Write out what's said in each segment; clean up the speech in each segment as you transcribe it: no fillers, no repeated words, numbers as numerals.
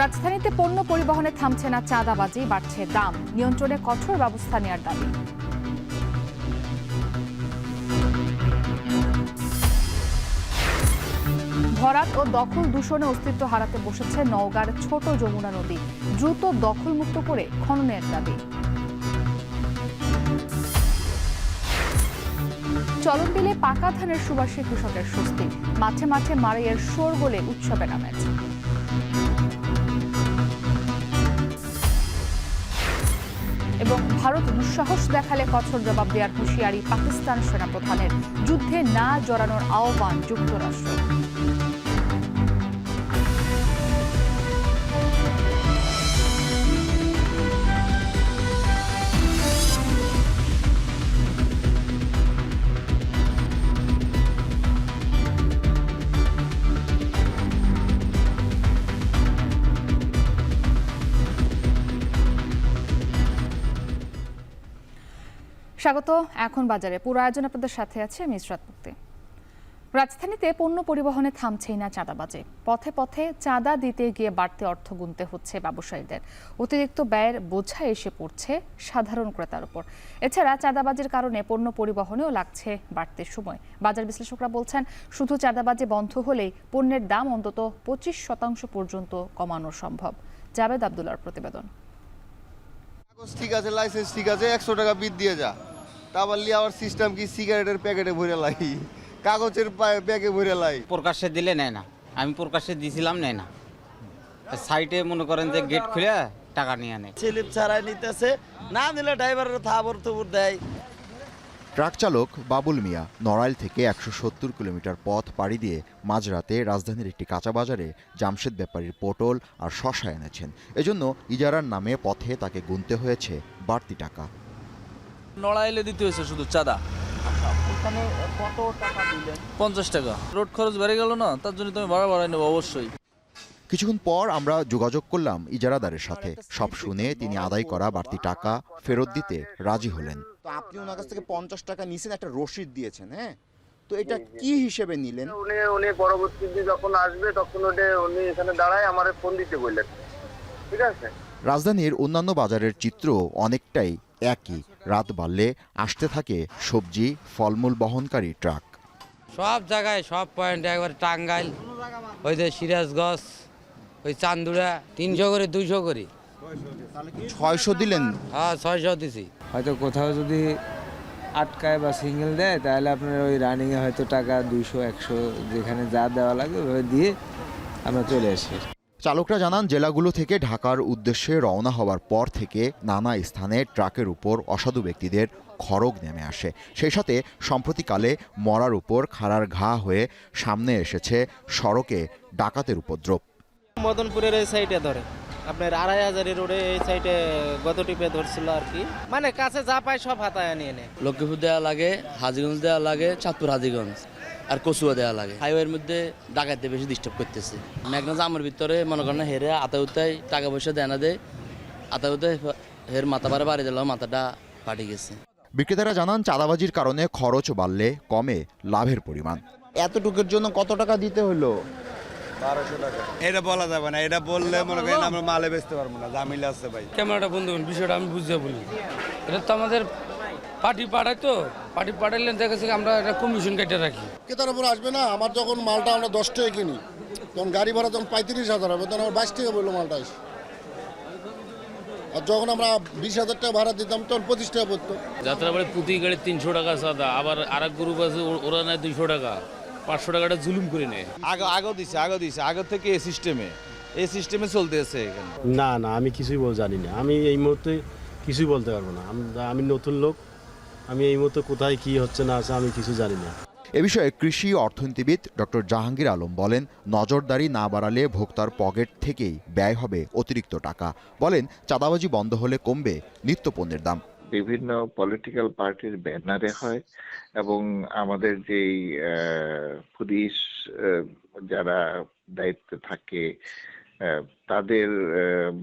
রাজধানীতে পণ্য পরিবহনে থামছে না চাঁদাবাজি, বাড়ছে দাম। নিয়ন্ত্রণে কঠোর ব্যবস্থা নেওয়ার দাবি। ভরাট ও দখল দূষণে অস্তিত্ব হারাতে বসেছে নওগাঁর ছোট যমুনা নদী। দ্রুত দখলমুক্ত করে খননের দাবি। চলন বিলে পাকা ধানের সুবাসে কৃষকের স্বস্তি। মাঠে মাঠে মাড়াইয়ের শোরগোলে উৎসবের আমেজ। এবং ভারত দুঃসাহস দেখালে কঠোর জবাব দেওয়ার হুঁশিয়ারি পাকিস্তান সেনাপ্রধানের। যুদ্ধে না জড়ানোর আহ্বান যুক্তরাষ্ট্র। স্বাগত। এখন বাজারে পুরো আয়োজন আপনাদের সাথে আছে আমি ইসরাত মুক্তি। রাজধানীতে পণ্য পরিবহনে থামছেই না চাঁদাবাজি। পথে পথে চাঁদা দিতে গিয়ে বাড়তি অর্থ গুনতে হচ্ছে ব্যবসায়ীদের। অতিরিক্ত ব্যয়ের বোঝা এসে পড়ছে সাধারণ ক্রেতার উপর। এছাড়া চাঁদাবাজির কারণে পণ্য পরিবহনেও লাগছে বাড়তি সময়। বাজার বিশ্লেষকরা বলছেন, শুধু চাঁদাবাজি বন্ধ হলেই পণ্যের দাম অন্তত 25% পর্যন্ত কমানো সম্ভব। জাবেদ আব্দুল্লাহর প্রতিবেদন। ঠিক আছে, লাইসেন্স ঠিক আছে, 100 টাকা বিল দিয়ে যা। তারপর লিয়ার সিস্টেম কি সিগারেটের প্যাকেটে ভরে লাই, কাগজের ব্যাগে ভরে লাই। প্রকাশ্যে দিলে নেয় না, আমি প্রকাশ্যে দিয়েছিলাম নেয় না। সাইটে মনে করেন যে গেট খুলে টাকা নিয়ে নেয়। স্লিপ ছাড়াই নিতেছে, না দিলে ড্রাইভারের থাবর থুবর দেয়। ট্রাক চালক বাবুল মিয়া নড়াইল থেকে 170 কিলোমিটার পথ পাড়ি দিয়ে মাঝরাতে রাজধানীর একটি কাঁচা বাজারে জামশেদ ব্যাপারীর পটল আর শসা এনেছেন। এজন্য ইজারার নামে পথে তাকে গুনতে হয়েছে বাড়তি টাকা। নড়াইলে দিতে হয়েছে শুধু চাঁদা। কত টাকা দিলেন? 50 টাকা। রোড খরচ বেড়ে গেল না, তার জন্য তুমি ভাড়া বাড়াই নেবো অবশ্যই। কিছুক্ষণ পর আমরা যোগাযোগ করলাম ইজারাদারের সাথে। সব শুনে তিনি আদায় করা বাড়তি টাকা ফেরত দিতে রাজি হলেন। তো আপনি ওনার কাছ থেকে 50 টাকা নিয়েছেন, একটা রসিদ দিয়েছেন, হ্যাঁ? তো এটা কি হিসেবে নিলেন? উনি পরবর্তীতে যখন আসবে তখন উনি এখানে দাঁড়ায় আমারে ফোন দিতে বললেন। ঠিক আছে। রাজধানীর অন্যান্য বাজারের চিত্র অনেকটাই একই। রাত বাড়লে আসতে থাকে সবজি ফলমূল বহনকারী ট্রাক। সব জায়গায় সব পয়েন্টে একবার টাঙ্গাইল, ওই যে সিরাজগঞ্জ, ওই চান্দুরা 300 করে 200 করে। 600 দিলেন? হ্যাঁ 600 দিছি। হয়তো কোথাও যদি আটকায় বা সিঙ্গেল দেয় তাহলে আপনার ওই রানিংয়ে হয়তো টাকা 200-100 যেখানে যা দেওয়া লাগে ওইভাবে দিয়ে আমরা চলে আসি। চালকরা জানান, জেলাগুলো থেকে ঢাকার উদ্দেশ্যে রওনা হওয়ার পর থেকে নানা স্থানে ট্রাকের উপর অসাধু ব্যক্তিদের খড়গ নেমে আসে। সেই সাথে সম্প্রতিকালে মরার উপর খাড়ার ঘা হয়ে সামনে এসেছে সড়কে ডাকাতের উপদ্রব। মদনপুরের এই সাইডে ধরে আপনার 2500 রোডে এই সাইডে গত টিপে ধরছিল আর কি, মানে কাছে যা পায় সব হাতায় নিয়ে নেয়। লক্ষ্মীপুর দেওয়া লাগে, হাজিগঞ্জ দেওয়া লাগে, চাঁদপুর হাজিগঞ্জ আর কচুয়া দেওয়া লাগে। হাইওয়ের মধ্যে ডাকাতে বেশি ডিস্টার্ব করতেছে। মেঘনা জামের ভিতরে মনে করেন হেরে আতাউতাই টাকা পয়সা দেয় না দেয়, আতাউতাই হের মাথা বারে বাড়ি দিল, মাথাটা ফাটে গেছে। বিক্রেতারা জানান, চাঁদাবাজির কারণে খরচ বাড়লে কমে লাভের পরিমাণ। এতটুকুর জন্য কত টাকা দিতে হলো? 1200 টাকা। এটা বলা যাবে না, এটা বললে মনে করেন আমরা মালে বেচতে পারবো না, জামিলা আছে ভাই। ক্যামেরাটা বন্ধ করুন, বিষয়টা আমি বুঝতে বলি। এটা তো আমাদের পার্টি পাঠায়, তো পার্টি পাঠাইলে দেখেছি আমরা এটা কমিশন কেটে রাখি। ক্রেতার উপর আসবে না। আমার যখন মালটা আমরা 10 টাকা কিনি, তখন গাড়ি ভাড়া যখন 35,000 হবে, তখন আমার 22 টাকা বললো মালটা এসে। আর যখন আমরা 20,000 টাকা ভাড়া দিতাম তখন 25 টাকা পড়তো। যাত্রাবাড়ি প্রতি গাড়ি 300 টাকা সাদা, আবার আরেক গ্রুপ আছে ওরা নেয় 200 টাকা, 500 টাকাটা জুলুম করে নেয়। আগেও দিছে আগে থেকে এই সিস্টেমে চলতেছে এখানে। না না, আমি কিছুই জানি না। আমি এই মুহূর্তে কিছুই বলতে পারবো না। আমি নতুন লোক, আমি এই মুহূর্তে কোথায় কি হচ্ছে না আছে আমি কিছু জানি না। এ বিষয়ে কৃষি অর্থনীতিবিদ ডক্টর জাহাঙ্গীর আলম বলেন, নজরদারি না বাড়ালে ভোক্তার পকেট থেকেই ব্যয় হবে অতিরিক্ত টাকা। বলেন, চাঁদাবাজি বন্ধ হলে কমবে নিত্যপণ্যের দাম। বিভিন্ন পলিটিক্যাল পার্টির ব্যানারে হয় এবং আমাদের যেই পুলিশ যারা দায়িত্বে থাকে তাদের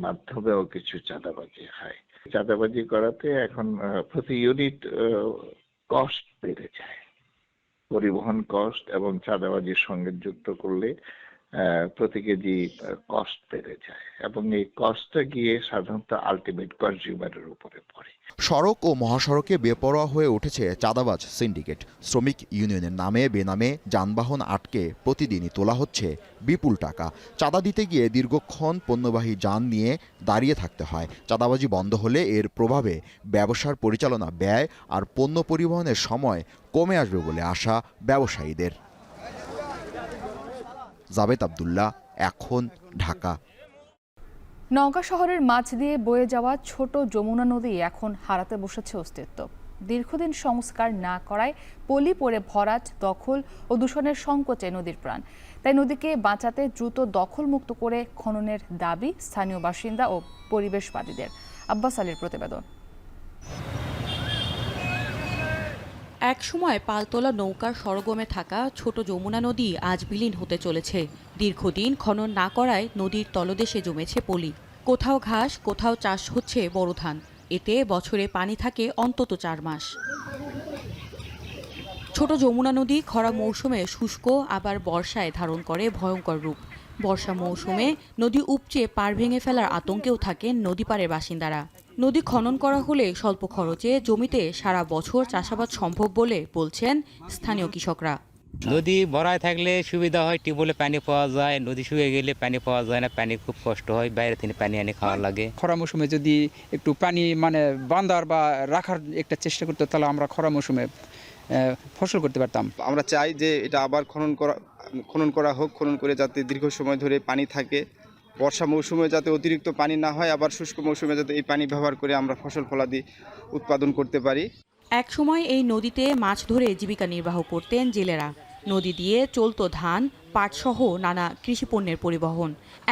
মাধ্যমেও কিছু চাঁদাবাজি হয়। চাঁদাবাজি করাতে এখন প্রতি ইউনিট কস্ট বেড়ে যায়। পরিবহন কস্ট এবং চাঁদাবাজির সঙ্গে যুক্ত করলে প্রতি কেজি কস্ট বেড়ে যায় এবং এই কস্টটা গিয়ে সাধারণত আলটিমেট কনজিউমারের উপরে পড়ে। সড়ক ও মহাসড়কে বেপরোয়া হয়ে উঠেছে চাঁদাবাজ সিন্ডিকেট। শ্রমিক ইউনিয়নের নামে বেনামে যানবাহন আটকে প্রতিদিনই তোলা হচ্ছে বিপুল টাকা। চাঁদা দিতে গিয়ে দীর্ঘক্ষণ পণ্যবাহী যান নিয়ে দাঁড়িয়ে থাকতে হয়। চাঁদাবাজি বন্ধ হলে এর প্রভাবে ব্যবসার পরিচালনা ব্যয় আর পণ্য পরিবহনের সময় কমে আসবে বলে আশা ব্যবসায়ীদের। জাবেদ আব্দুল্লাহ, এখন, ঢাকা। নওগাঁ শহরের মাঝ দিয়ে বয়ে যাওয়া ছোট যমুনা নদী এখন হারাতে বসেছে অস্তিত্ব। দীর্ঘদিন সংস্কার না করায় পলি পড়ে ভরাট, দখল ও দূষণের সংকটে নদীর প্রাণ। তাই নদীকে বাঁচাতে দ্রুত দখলমুক্ত করে খননের দাবি স্থানীয় বাসিন্দা ও পরিবেশবাদীদের। আব্বাস আলীর প্রতিবেদন। একসময় পালতোলা নৌকার সরগমে থাকা ছোট যমুনা নদী আজ বিলীন হতে চলেছে। দীর্ঘদিন খনন না করায় নদীর তলদেশে জমেছে পলি। কোথাও ঘাস, কোথাও চাষ হচ্ছে বোরো ধান। এতে বছরে পানি থাকে অন্তত 4 মাস। ছোট যমুনা নদী খরা মৌসুমে শুষ্ক, আবার বর্ষায় ধারণ করে ভয়ঙ্কর রূপ। বর্ষা মৌসুমে নদী উপচে পাড় ভেঙে ফেলার আতঙ্কেও থাকেন নদীপাড়ের বাসিন্দারা। নদী খনন করা হলে স্বল্প খরচে জমিতে সারা বছর চাষাবাদ সম্ভব বলে বলছেন স্থানীয় কৃষকরা। নদী ভরায় থাকলে সুবিধা হয়, টিউবওয়েলে পানি পাওয়া যায়, নদী শুকিয়ে গেলে পানি পাওয়া যায় না, পানি খুব কষ্ট হয়, বাইরে থেকে পানি এনে খাওয়া লাগে। খরা মৌসুমে যদি একটু পানি বাঁধার বা রাখার একটা চেষ্টা করতে, তাহলে আমরা খরা মৌসুমে ফসল করতে পারতাম। আমরা চাই যে এটা আবার খনন করা হোক, খনন করে যাতে দীর্ঘ সময় ধরে পানি থাকে। বর্ষা মৌসুমে যাতে অতিরিক্ত পানি না হয়, আবার শুষ্ক মৌসুমে যাতে এই পানি ব্যবহার করে আমরা ফসল ফলাদি উৎপাদন করতে পারি। এক সময় এই নদীতে মাছ ধরে জীবিকা নির্বাহ করতেন জেলেরা। নদী দিয়ে চলত ধান, পাটসহ নানা কৃষিপণ্যের পরিবহন।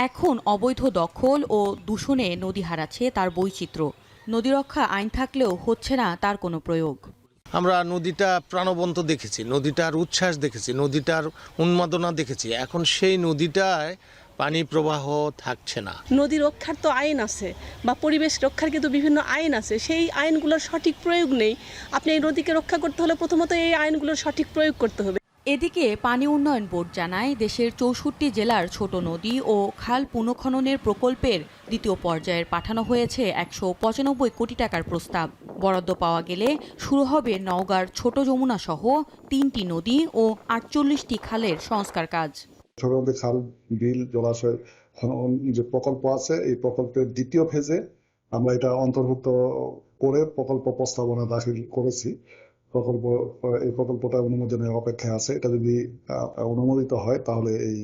এখন অবৈধ দখল ও দূষণে নদী হারাচ্ছে তার বৈচিত্র্য। নদী রক্ষা আইন থাকলেও হচ্ছে না তার কোনো প্রয়োগ। আমরা নদীটা প্রাণবন্ত দেখেছি, নদীটার উচ্ছ্বাস দেখেছি, নদীটার উন্মাদনা দেখেছি। এখন সেই নদীটায় পানি প্রবাহ থাকছে না। নদী রক্ষার তো আইন আছে, বা পরিবেশ রক্ষার কিন্তু বিভিন্ন আইন আছে, সেই আইনগুলোর সঠিক প্রয়োগ নেই। আপনি এই নদীকে রক্ষা করতে হলে প্রথমত এই আইনগুলোর সঠিক প্রয়োগ করতে হবে। এদিকে পানি উন্নয়ন বোর্ড জানায়, দেশের 64 জেলার ছোট নদী ও খাল পুনঃখননের প্রকল্পের দ্বিতীয় পর্যায়ের পাঠানো হয়েছে 195 কোটি টাকার প্রস্তাব। বরাদ্দ পাওয়া গেলে শুরু হবে নওগাঁর ছোট যমুনা সহ 3টি নদী ও 48টি খালের সংস্কার কাজ। ছোট নদী, খাল, বিল, জলাশয় যে প্রকল্প আছে, এই প্রকল্পের দ্বিতীয় ফেজে আমরা এটা অন্তর্ভুক্ত করে প্রকল্প প্রস্তাবনা দাখিল করেছি। এই প্রকল্পটা অনুমোদনের অপেক্ষায় আছে। এটা যদি অনুমোদিত হয় তাহলে এই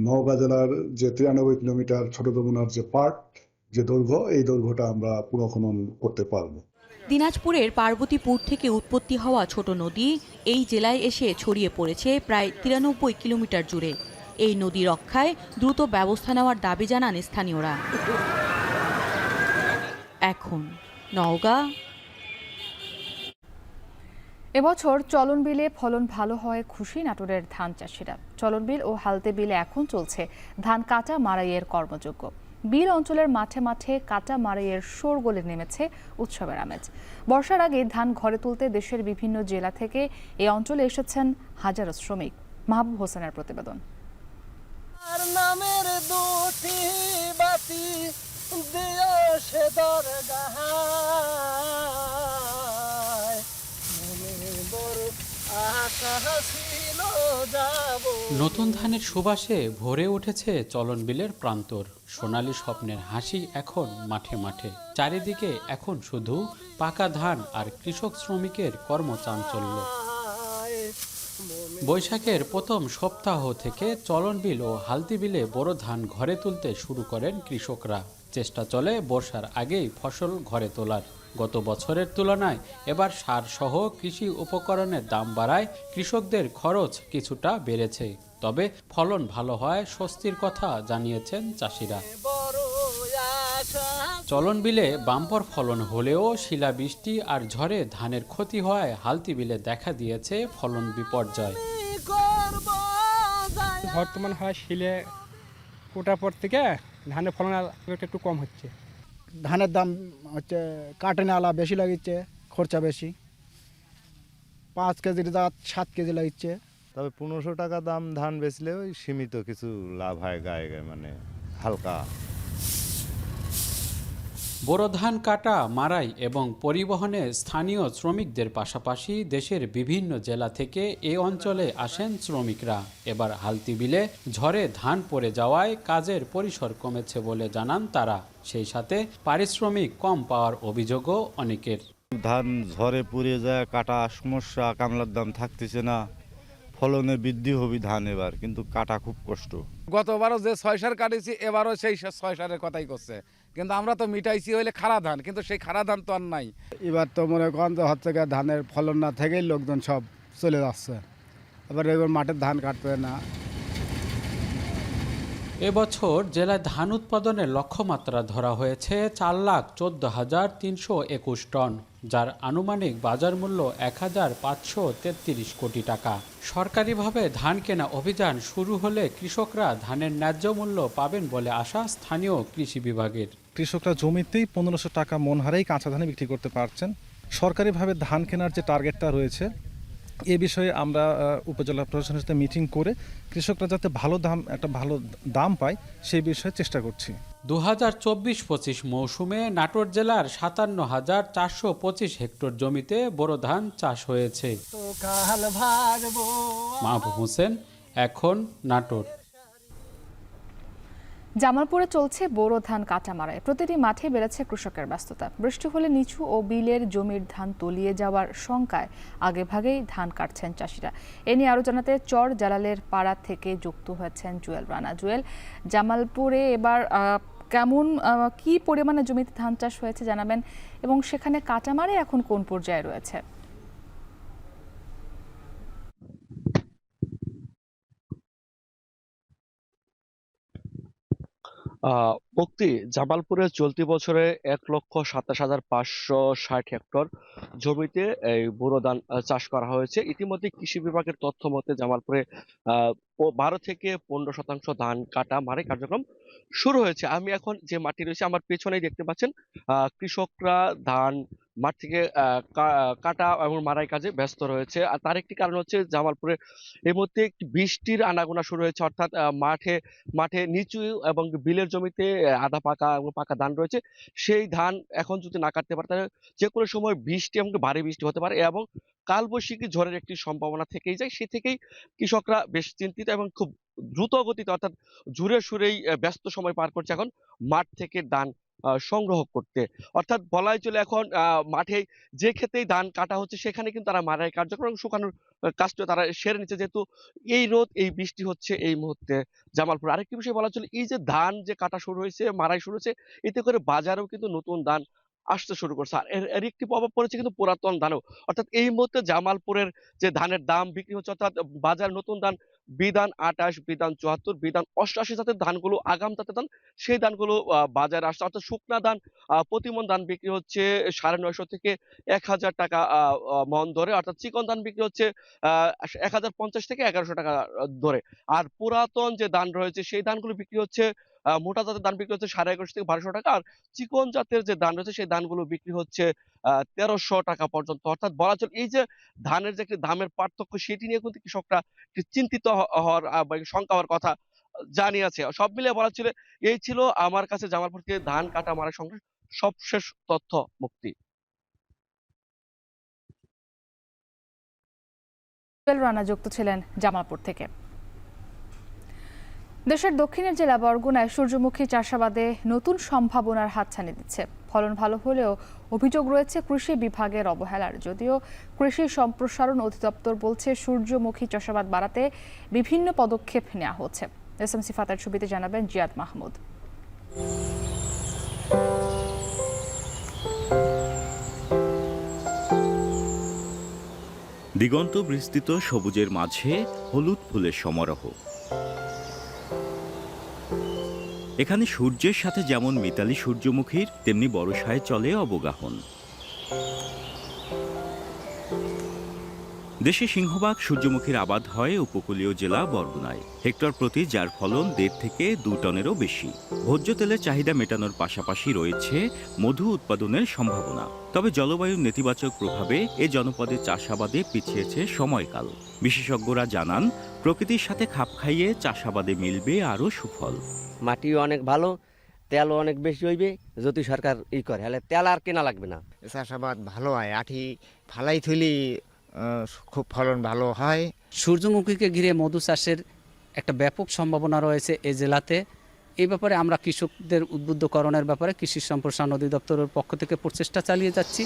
নওগাঁ জেলার যে 93 কিলোমিটার ছোট যমুনার যে পার্ট, যে দৈর্ঘ্য, এই দৈর্ঘ্যটা আমরা পুনঃখনন করতে পারবো। দিনাজপুরের পার্বতীপুর থেকে উৎপত্তি হওয়া ছোট নদী এই জেলায় এসে ছড়িয়ে পড়েছে প্রায় 93 কিলোমিটার জুড়ে। এই নদী রক্ষায় দ্রুত ব্যবস্থা নেওয়ার দাবি জানান স্থানীয়রা। এখন নওগাঁ। এবছর চলন বিলে ফলন ভালো হয় খুশি নাটোরের ধান চাষিরা। চলন বিল ও হালতে বিলে এখন চলছে ধান কাটা মাড়াইয়ের কর্মযজ্ঞ। বিল অঞ্চলের মাঠে মাঠে কাটা মাড়াইয়ের শোরগোলে নেমেছে উৎসবের আমেজ। বর্ষার আগে ধান ঘরে তুলতে দেশের বিভিন্ন জেলা থেকে এই অঞ্চলে এসেছেন হাজারো শ্রমিক। মাহবুব হোসেনের প্রতিবেদন। নতুন ধানের সুবাসে ভরে উঠেছে চলন বিলের প্রান্তর। সোনালী স্বপ্নের হাসি এখন মাঠে মাঠে। চারিদিকে এখন শুধু পাকা ধান আর কৃষক শ্রমিকের কর্মচাঞ্চল্য। বৈশাখের প্রথম সপ্তাহ থেকে চলন বিল ও হালতি বিলে বড় ধান ঘরে তুলতে শুরু করেন কৃষকরা। চেষ্টা চলে বর্ষার আগেই ফসল ঘরে তোলার। গত বছরের তুলনায় এবার সার সহ কৃষি উপকরণের দাম বাড়ায় কৃষকদের খরচ কিছুটা বেড়েছে। তবে ফলন ভালো হয় স্বস্তির কথা জানিয়েছেন চাষিরা। চলন বিলে বাম্পার ফলন হলেও শিলাবৃষ্টি আর ঝড়ে ধানের ক্ষতি হওয়ায় হালতি বিলে দেখা দিয়েছে ফলন বিপর্যয়। বর্তমান হয় শিলে ওটার পর থেকে ধানের ফলন একটু কম হচ্ছে। ধানের দাম হচ্ছে কাটে নালা বেশি লাগিচ্ছে, খরচা বেশি। 5 কেজির জাত 7 কেজি লাগিচ্ছে। তো তবে 1500 টাকা দাম ধান বেচলে ওই সীমিত কিছু লাভ হয় গায়ে গায়ে, মানে হালকা। বোরো ধান কাটা, মাড়াই এবং পরিবহনে স্থানীয় শ্রমিকদের পাশাপাশি দেশের বিভিন্ন জেলা থেকে এ অঞ্চলে আসেন শ্রমিকরা। এবার হালতি বিলে ঝড়ে ধান পড়ে যাওয়ায় কাজের পরিসর কমেছে বলে জানান তারা। সেই সাথে পারিশ্রমিক কম পাওয়ার অভিযোগও অনেকের। ধান ঝড়ে পুড়ে যায়, কাটা সমস্যা, কামলার দাম থাকতেছে না, ফলনে বৃদ্ধি হবে ধান এবার, কিন্তু কাটা খুব কষ্ট। গতবারও যে 6 সার কাটিছি এবারও সেই 6 সারের কথাই করছে, কিন্তু আমরা তো মিটাইছি হইলে খাড়া ধান, কিন্তু সেই খাড়া ধান তো আর নাই। এবার তো মনে করেন যে হচ্ছে ধানের ফলন না থেকেই লোকজন সব চলে যাচ্ছে, এবার এবার মাঠের ধান কাটবে না। এবছর জেলায় ধান উৎপাদনের লক্ষ্যমাত্রা ধরা হয়েছে 4,14,321 টন, যার আনুমানিক বাজার মূল্য 1,533 কোটি টাকা। সরকারিভাবে ধান কেনা অভিযান শুরু হলে কৃষকরা ধানের ন্যায্য মূল্য পাবেন বলে আশা স্থানীয় কৃষি বিভাগের। কৃষকরা জমিতেই 1500 টাকা মন হারেই কাঁচা ধানে বিক্রি করতে পারছেন। সরকারিভাবে ধান কেনার যে টার্গেটটা রয়েছে, এ বিষয়ে আমরা উপজেলা প্রশাসনের সাথে মিটিং করে কৃষকরা যাতে একটা ভালো দাম পায় সেই বিষয়ে চেষ্টা করছি। 2024-25 মৌসুমে নাটোর জেলার 57,425 হেক্টর জমিতে বোরো ধান চাষ হয়েছে। মাহবুব হোসেন, এখন নাটোর। জামালপুরে চলছে বোরো ধান কাটা মারাই। প্রতিটি মাঠে বেড়েছে কৃষকের ব্যস্ততা। বৃষ্টি হলে নিচু ও বিলের জমির ধান তলিয়ে যাওয়ার শঙ্কায় আগেভাগেই ধান কাটছেন চাষিরা। এ নিয়ে আরও জানাতে চর জালালের পাড়া থেকে যুক্ত হয়েছেন জুয়েল রানা। জুয়েল, জামালপুরে এবার কি পরিমাণে জমিতে ধান চাষ হয়েছে জানাবেন, এবং সেখানে কাটা মারাই এখন কোন পর্যায়ে রয়েছে? মুক্তি, জামালপুরে চলতি বছরে 1,27,560 হেক্টর জমিতে এই বোরো ধান চাষ করা হয়েছে। ইতিমধ্যে কৃষি বিভাগের তথ্য মতে জামালপুরে 12 থেকে 15% ধান কাটা মারাই কার্যক্রম শুরু হয়েছে। আমি এখন যে মাটি রয়েছে আমার পেছনেই দেখতে পাচ্ছেন, কৃষকরা ধান মাঠ থেকে কাটা এবং মারাই কাজে ব্যস্ত রয়েছে। আর তার একটি কারণ হচ্ছে জামালপুরে এই মুহূর্তে বৃষ্টির আনাগোনা শুরু হয়েছে, অর্থাৎ মাঠে নিচু এবং বিলের জমিতে আধা পাকা এবং পাকা ধান রয়েছে। সেই ধান এখন যদি না কাটতে পারে তাহলে যে কোনো সময় বৃষ্টি এবং ভারী বৃষ্টি হতে পারে এবং কালবৈশাখী ঝড়ের একটি সম্ভাবনা থেকেই যায়। সে থেকেই কৃষকরা বেশ চিন্তিত এবং খুব দ্রুত গতিতে, অর্থাৎ জুড়ে সুরেই ব্যস্ত সময় পার করছে এখন মাঠ থেকে ধান সংগ্রহ করতে। অর্থাৎ বলাই চলে এখন মাঠে যে ক্ষেতেই ধান কাটা হচ্ছে সেখানে কিন্তু তারা মারাই কার্যক্রম শুকানোর কাজটা তারা সেরে নিচ্ছে, যেহেতু এই রোদ এই বৃষ্টি হচ্ছে এই মুহূর্তে জামালপুর। আরেকটি বিষয় বলা চলে, এই যে ধান যে কাটা শুরু হয়েছে, মারাই শুরু হয়েছে, এতে করে বাজারেও কিন্তু নতুন ধান আসতে শুরু করছে। আর এর একটি প্রভাব পড়েছে কিন্তু পুরাতন ধানও, অর্থাৎ এই মুহূর্তে জামালপুরের যে ধানের দাম বিক্রি হচ্ছে, অর্থাৎ বাজার নতুন ধান বিধান 28, বিধান 74, বিধান 88 জাতের ধানগুলো, আগাম জাতের ধান, সেই ধানগুলো বাজারে আসছে। অর্থাৎ শুকনা ধান প্রতিমন ধান বিক্রি হচ্ছে 950 থেকে 1000 টাকা মন ধরে, অর্থাৎ চিকন ধান বিক্রি হচ্ছে 1050 থেকে 1100 টাকা ধরে। আর পুরাতন যে ধান রয়েছে সেই ধানগুলো বিক্রি হচ্ছে, মোটা জাতের ধান বিক্রি হচ্ছে 1150 থেকে 1200 টাকা, আর চিকন জাতের যে ধান রয়েছে সেই ধানগুলো বিক্রি হচ্ছে 1300 টাকা পর্যন্ত। অর্থাৎ বলা চলে এই যে ধানের যে একটি দামের পার্থক্য, সেটি নিয়ে কিন্তু কৃষকরা চিন্তিত হওয়ার শঙ্কা হওয়ার কথা জানিয়েছে। সব মিলিয়ে বলা চলে এই ছিল আমার কাছে জামালপুর থেকে ধান কাটা মারা সংক্রান্ত সবশেষ তথ্য। মুক্তি। জুয়েল রানা যুক্ত ছিলেন জামালপুর থেকে। দেশের দক্ষিণের জেলা বরগুনায় সূর্যমুখী চাষাবাদে নতুন সম্ভাবনার হাতছানি দিচ্ছে। ফলন ভালো হলেও অভিযোগ রয়েছে কৃষি বিভাগের অবহেলার। যদিও কৃষি সম্প্রসারণ অধিদপ্তর বলছে সূর্যমুখী চাষাবাদ বাড়াতে বিভিন্ন পদক্ষেপ নেওয়া হচ্ছে। এসএমসি ফাতার ছবিতে জানাবেন জিয়াদ মাহমুদ। দিগন্ত বিস্তৃত সবুজের মাঝে হলুদ ফুলের সমারোহ। এখানে সূর্যের সাথে যেমন মিতালি সূর্যমুখীর, তেমনি বর্ষায় চলে অবগাহন। দেশে সিংহভাগ সূর্যমুখীর আবাদ হয় উপকূলীয় জেলা বরগুনায়। হেক্টর প্রতি যার ফলন 1.5 থেকে 2 টনেরও বেশি। ভোজ্য তেলের চাহিদা মেটানোর পাশাপাশি রয়েছে মধু উৎপাদনের সম্ভাবনা। তবে জলবায়ুর নেতিবাচক প্রভাবে এ জনপদে চাষাবাদে পিছিয়েছে সময়কাল। বিশেষজ্ঞরা জানান, প্রকৃতির সাথে খাপ খাইয়ে চাষাবাদে মিলবে আরও সুফল। মাটিও অনেক ভালো, তেলও অনেক বেশি হইবে যদি সরকার করে, হলে তেল আর কেনা লাগবে না। চাষাবাদ ভালো হয়, আঠি ফালাই থইলি খুব ফলন ভালো হয়। সূর্যমুখীকে ঘিরে মধু চাষের একটা ব্যাপক সম্ভাবনা রয়েছে এই জেলাতে। এই ব্যাপারে আমরা কৃষকদের উদ্বুদ্ধকরণের ব্যাপারে কৃষি সম্প্রসারণ অধিদপ্তরের পক্ষ থেকে প্রচেষ্টা চালিয়ে যাচ্ছি।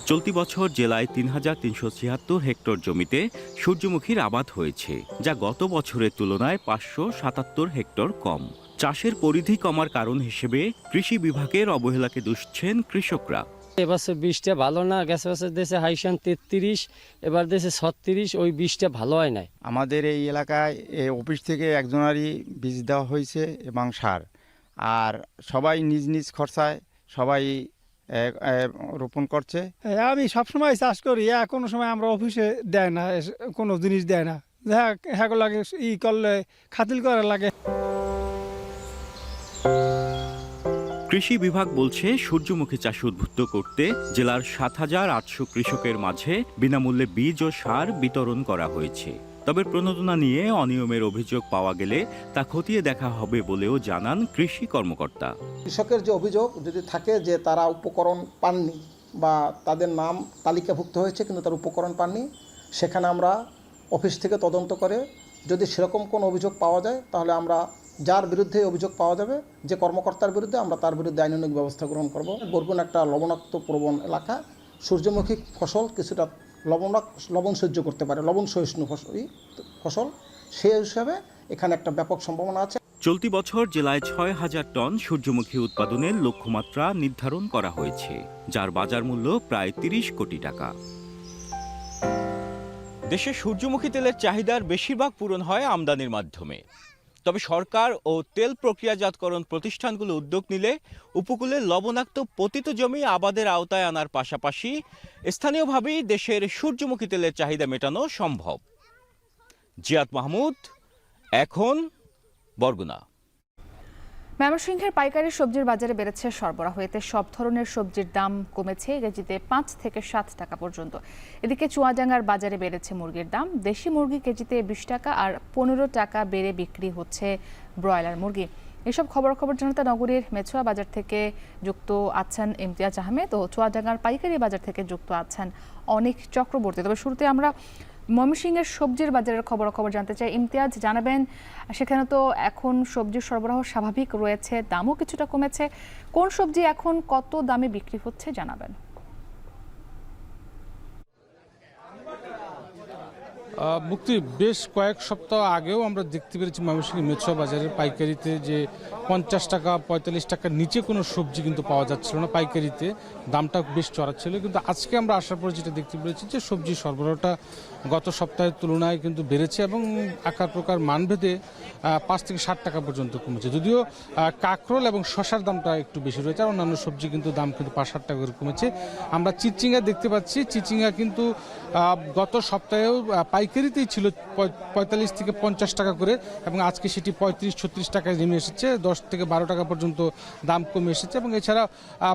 চলতি বছর জেলায় ৩,৩৭৬ হেক্টর জমিতে সূর্যমুখীর আবাদ হয়েছে, যা গত বছরের তুলনায় ৫৭৭ হেক্টর কম। চাষের পরিধি কমার কারণ হিসেবে কৃষি বিভাগের অবহেলাকে দুষছেন কৃষকরা। এবছর বৃষ্টি ভালো না, গেছে বছর দেশে হাইসান ৩৩, এবার দেশে ৩৬, ওই বৃষ্টি ভালো হয় নাই। আমাদের এই এলাকায় অফিস থেকে একজনারই বীজ দেওয়া হয়েছে এবং সার, আর সবাই নিজ নিজ খরচায় সবাই রোপণ করছে। আমি সবসময় চাষ করি, কোনো সময় আমরা অফিসে দেয় না, কোনো জিনিস দেয় না, হ্যাঁ লাগে করলে খাতিল করা লাগে। কৃষি বিভাগ বলছে, সূর্যমুখী চাষ উদ্বুদ্ধ করতে জেলার ৭,৮০০ কৃষকের মাঝে বিনামূল্যে বীজ ও সার বিতরণ করা হয়েছে। তবে প্রণোদনা নিয়ে অনিয়মের অভিযোগ পাওয়া গেলে তা খতিয়ে দেখা হবে বলেও জানান কৃষি কর্মকর্তা। কৃষকের যে অভিযোগ যদি থাকে যে তারা উপকরণ পাননি বা তাদের নাম তালিকাভুক্ত হয়েছে কিন্তু তার উপকরণ পাননি, সেখানে আমরা অফিস থেকে তদন্ত করে যদি সেরকম কোনো অভিযোগ পাওয়া যায় তাহলে আমরা যার বিরুদ্ধে অভিযোগ পাওয়া যাবে, যে কর্মকর্তার বিরুদ্ধে, আমরা তার বিরুদ্ধে আইনানুগ ব্যবস্থা গ্রহণ করব। বরগুনা একটা লবণাক্ত প্রবণ এলাকা, সূর্যমুখী ফসল কিছুটা লবণ সহ্য করতে পারে, লবণ সহিষ্ণু ফসল, সেই হিসাবে এখানে একটা ব্যাপক সম্ভাবনা আছে। চলতি বছর জেলায় ৬,০০০ টন সূর্যমুখী উৎপাদনের লক্ষ্যমাত্রা নির্ধারণ করা হয়েছে, যার বাজার মূল্য প্রায় ৩০ কোটি টাকা। দেশে সূর্যমুখী তেলের চাহিদার বেশিরভাগ পূরণ হয় আমদানির মাধ্যমে। তবে সরকার ও তেল প্রক্রিয়াজাতকরণ প্রতিষ্ঠানগুলো উদ্যোগ নিলে উপকূলের লবণাক্ত পতিত জমি আবাদের আওতায় আনার পাশাপাশি স্থানীয়ভাবেই দেশের সূর্যমুখী তেলের চাহিদা মেটানো সম্ভব। জিয়াদ মাহমুদ, এখন, বরগুনা। ময়মনসিংহের পাইকারি সবজির বাজারে বেড়েছে সরবরাহ। এতে সব ধরনের সবজির দাম কমেছে কেজিতে ৫ থেকে ৭ টাকা পর্যন্ত। এদিকে চুয়াডাঙ্গার বাজারে বেড়েছে মুরগির দাম। দেশি মুরগি কেজিতে ২০ টাকা আর ১৫ টাকা বেড়ে বিক্রি হচ্ছে ব্রয়লার মুরগি। এসব খবর জনতা নগরীর মেছুয়া বাজার থেকে যুক্ত আছেন ইমতিয়াজ আহমেদ ও চুয়াডাঙ্গার পাইকারি বাজার থেকে যুক্ত আছেন অনেক চক্রবর্তী। তবে শুরুতে আমরা ময়মনসিংহের সবজির বাজারের খবর জানতে চাই। ইমতিয়াজ, জানাবেন, সেখানে তো এখন সবজির সরবরাহ স্বাভাবিক রয়েছে, দামও কিছুটা কমেছে। কোন সবজি এখন কত দামে বিক্রি হচ্ছে জানাবেন। মুক্তি, বেশ কয়েক সপ্তাহ আগেও আমরা দেখতে পেরেছি ময়মনসিংহ মেছুয়া বাজারের পাইকারিতে যে ৫০ টাকা ৪৫ টাকার নিচে কোনো সবজি কিন্তু পাওয়া যাচ্ছিল না। পাইকারিতে দামটা বেশ চড়া ছিল, কিন্তু আজকে আমরা আসার পর যেটা দেখতে পেরেছি যে সবজি সরবরাহটা গত সপ্তাহের তুলনায় কিন্তু বেড়েছে এবং আকার প্রকার মানভেদে ৫ থেকে ৬০ টাকা পর্যন্ত কমেছে। যদিও কাঁকরোল এবং শশার দামটা একটু বেশি রয়েছে, আর অন্যান্য সবজি কিন্তু দাম কিন্তু ৫-৬০ টাকা করে কমেছে। আমরা চিচিঙ্গা দেখতে পাচ্ছি, চিচিঙ্গা কিন্তু গত সপ্তাহেও পাইকারিতেই ছিল ৪৫ থেকে ৫০ টাকা করে এবং আজকে সেটি ৩৫-৩৬ টাকায় নেমে এসেছে, ১০ থেকে ১২ টাকা পর্যন্ত দাম কমে এসেছে। এবং এছাড়া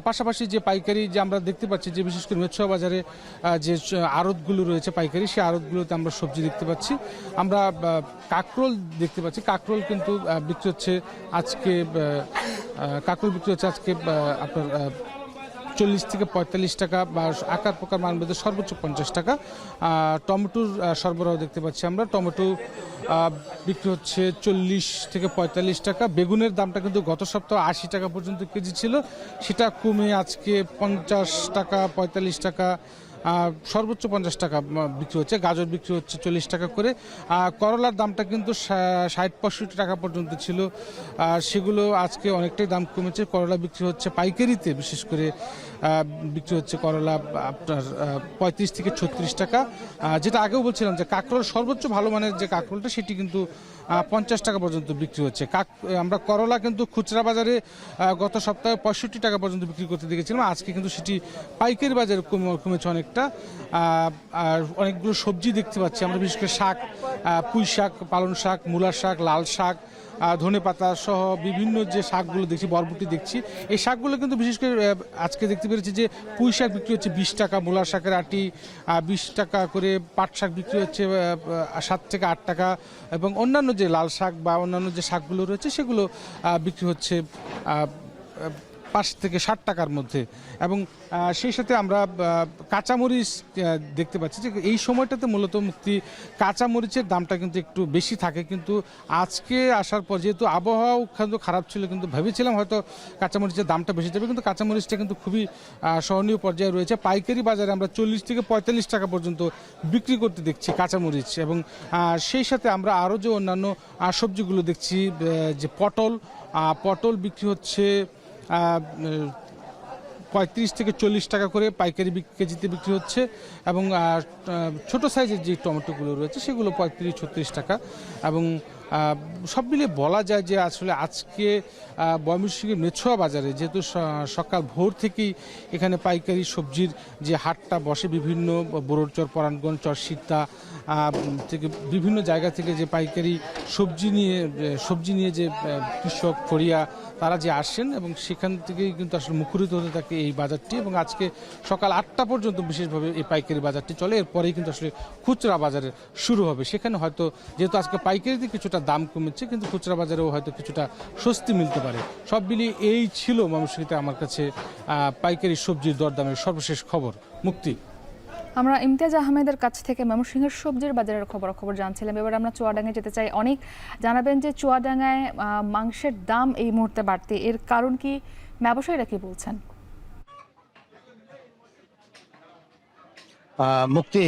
পাশাপাশি যে পাইকারি যে আমরা দেখতে পাচ্ছি যে বিশেষ করে মেছুয়া বাজারে যে আড়তগুলো রয়েছে পাইকারি, সেই আড়তগুলোতে আমরা সবজি দেখতে পাচ্ছি। আমরা কাঁকরোল দেখতে পাচ্ছি, কাঁকরোল কিন্তু বিক্রি হচ্ছে আজকে, আপনার ৪০ থেকে ৪৫ টাকা বা আকার প্রকার মানভেদে সর্বোচ্চ ৫০ টাকা। টমেটোর সরবরাহ দেখতে পাচ্ছি আমরা, টমেটো বিক্রি হচ্ছে ৪০ থেকে ৪৫ টাকা। বেগুনের দামটা কিন্তু গত সপ্তাহে ৮০ টাকা পর্যন্ত কেজি ছিল, সেটা কমে আজকে ৫০ টাকা ৪৫ টাকা সর্বোচ্চ 50 টাকা বিক্রি হচ্ছে, গাজর বিক্রি হচ্ছে 40 টাকা করে। করলার দামটা কিন্তু 60-65 টাকা পর্যন্ত ছিল, সেগুলো আজকে অনেকটাই দাম কমেছে। করলা বিক্রি হচ্ছে পাইকারিতে, বিশেষ করে বিক্রি হচ্ছে করলা আপনার 35 থেকে 36 টাকা। যেটা আগেও বলছিলাম যে কাঁকরোল সর্বোচ্চ ভালো মানের যে কাঁকরোলটা সেটি কিন্তু 50 টাকা পর্যন্ত বিক্রি হচ্ছে। আমরা করলা কিন্তু খুচরা বাজারে গত সপ্তাহে 65 টাকা পর্যন্ত বিক্রি করতে দেখেছিলাম, আজকে কিন্তু সেটি পাইকারি বাজারে কমেছে অনেকটা। আর অনেকগুলো সবজি দেখতে পাচ্ছি আমরা, বিশেষ করে শাক, পুঁই শাক, পালং শাক, মূলার শাক, লাল শাক, ধনে পাতা সহ বিভিন্ন যে শাকগুলো দেখছি, বরবটি দেখছি, এই শাকগুলো কিন্তু বিশেষ করে আজকে দেখতে পেরেছি যে পুঁই শাক বিক্রি হচ্ছে 20 টাকা, মূলার শাকের আটি 20 টাকা করে, পাট শাক বিক্রি হচ্ছে 7 থেকে 8 টাকা, এবং অন্যান্য যে লাল শাক বা অন্যান্য যে শাকগুলো রয়েছে সেগুলো বিক্রি হচ্ছে 5 থেকে 60 টাকার মধ্যে। এবং সেই সাথে আমরা কাঁচামরিচ দেখতে পাচ্ছি যে এই সময়টাতে মূলত মুক্তি কাঁচামরিচের দামটা কিন্তু একটু বেশি থাকে, কিন্তু আজকে আসার পর যেহেতু আবহাওয়া কিন্তু খারাপ ছিল, কিন্তু ভেবেছিলাম হয়তো কাঁচামরিচের দামটা বেশি যাবে, কিন্তু কাঁচামরিচটা কিন্তু খুবই সহনীয় পর্যায়ে রয়েছে। পাইকারি বাজারে আমরা 40 থেকে 45 টাকা পর্যন্ত বিক্রি করতে দেখছি কাঁচামরিচ। এবং সেই সাথে আমরা আরও যে অন্যান্য সবজিগুলো দেখছি, যে পটল বিক্রি হচ্ছে 35 থেকে 40 টাকা করে পাইকারি কেজিতে বিক্রি হচ্ছে, এবং ছোট সাইজের যে টমেটোগুলো রয়েছে সেগুলো 35-36 টাকা। এবং সব মিলিয়ে বলা যায় যে আসলে আজকে ময়মনসিংহের মেছোয়া বাজারে যেহেতু সকাল ভোর থেকেই এখানে পাইকারি সবজির যে হাটটা বসে, বিভিন্ন বড়চর, পরাণগঞ্জ, চরসিদ্ধা থেকে বিভিন্ন জায়গা থেকে যে পাইকারি সবজি নিয়ে যে কৃষক ফড়িয়া তারা যে আসেন, এবং সেখান থেকেই কিন্তু আসলে মুখরিত হতে থাকে এই বাজারটি। এবং আজকে সকাল 8টা পর্যন্ত বিশেষভাবে এই পাইকারি বাজারটি চলে, এরপরেই কিন্তু আসলে খুচরা বাজারে শুরু হবে। সেখানে হয়তো যেহেতু আজকে পাইকারিতে কিছুটা দাম কমেছে, কিন্তু খুচরা বাজারেও হয়তো কিছুটা স্বস্তি মিলতে পারে। সব মিলিয়ে এই ছিল ময়মনসিংহে আমার কাছে পাইকারি সবজির দরদামের সর্বশেষ খবর। মুক্তি। আমরা ইমতিয়াজ আহমেদের কাছ থেকে ময়মনসিংহের সবজির বাজারের খবর জানছিলাম। এবার আমরা চুয়াডাঙ্গায় যেতে চাই। অনেক জানাবেন যে চুয়াডাঙ্গায় মাংসের দাম এই মুহূর্তে বাড়তে, এর কারণ কি, ব্যবসায়ীরা কি বলছেন? মুক্তি,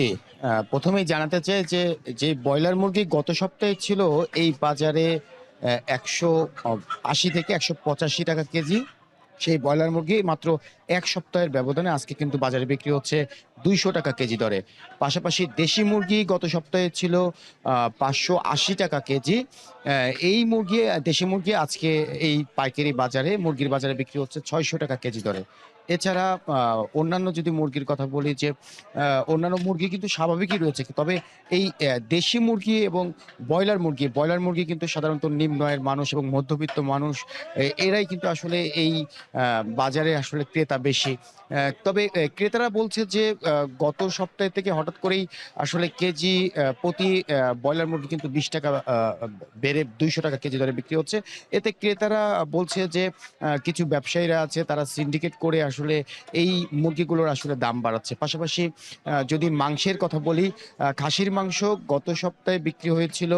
প্রথমেই জানাতে চাই যে ব্রয়লার মুরগি গত সপ্তাহে ছিল এই বাজারে 180 থেকে 185 টাকা কেজি, সেই ব্রয়লার মুরগি মাত্র এক সপ্তাহের ব্যবধানে আজকে কিন্তু বাজারে বিক্রি হচ্ছে 200 টাকা কেজি দরে। পাশাপাশি দেশি মুরগি গত সপ্তাহে ছিল 580 টাকা কেজি। এই দেশি মুরগি আজকে এই পাইকারি বাজারে মুরগির বাজারে বিক্রি হচ্ছে 600 টাকা কেজি দরে। এছাড়া অন্যান্য যদি মুরগির কথা বলি, যে অন্যান্য মুরগি কিন্তু স্বাভাবিকই রয়েছে, তবে এই দেশি মুরগি এবং ব্রয়লার মুরগি কিন্তু সাধারণত নিম্ন আয়ের মানুষ এবং মধ্যবিত্ত মানুষ এরাই কিন্তু আসলে এই বাজারে আসলে ক্রেতা বেশি। তবে ক্রেতারা বলছে যে গত সপ্তাহ থেকে হঠাৎ করেই আসলে কেজি প্রতি ব্রয়লার মুরগি কিন্তু 20 টাকা বেড়ে 200 টাকা কেজি দরে বিক্রি হচ্ছে। এতে ক্রেতারা বলছে যে কিছু ব্যবসায়ীরা আছে তারা সিন্ডিকেট করে আসলে এই মুরগিগুলোর আসলে দাম বাড়াচ্ছে। পাশাপাশি যদি মাংসের কথা বলি, খাসির মাংস গত সপ্তাহে বিক্রি হয়েছিল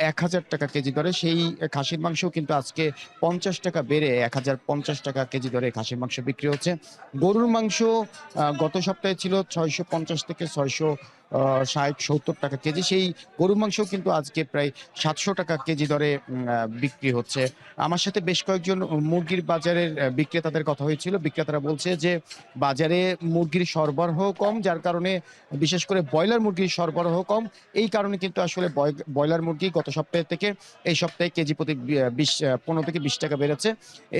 1000 টাকা কেজি দরে, সেই খাসির মাংস কিন্তু আজকে 50 টাকা বেড়ে 1050 টাকা কেজি দরে খাসির মাংস বিক্রি হচ্ছে। গরুর মাংস গত সপ্তাহে ছিল 650 থেকে 660-70 টাকা কেজি, সেই গরুর মাংস কিন্তু আজকে প্রায় 700 টাকা কেজি দরে বিক্রি হচ্ছে। আমার সাথে বেশ কয়েকজন মুরগির বাজারের বিক্রেতাদের কথা হয়েছিল। বিক্রেতারা বলছে যে বাজারে মুরগির সরবরাহ কম, যার কারণে বিশেষ করে ব্রয়লার মুরগির সরবরাহ কম, এই কারণে কিন্তু আসলে ব্রয়লার মুরগি গত সপ্তাহ থেকে এই সপ্তাহে কেজি প্রতি 15 থেকে 20 টাকা বেড়েছে।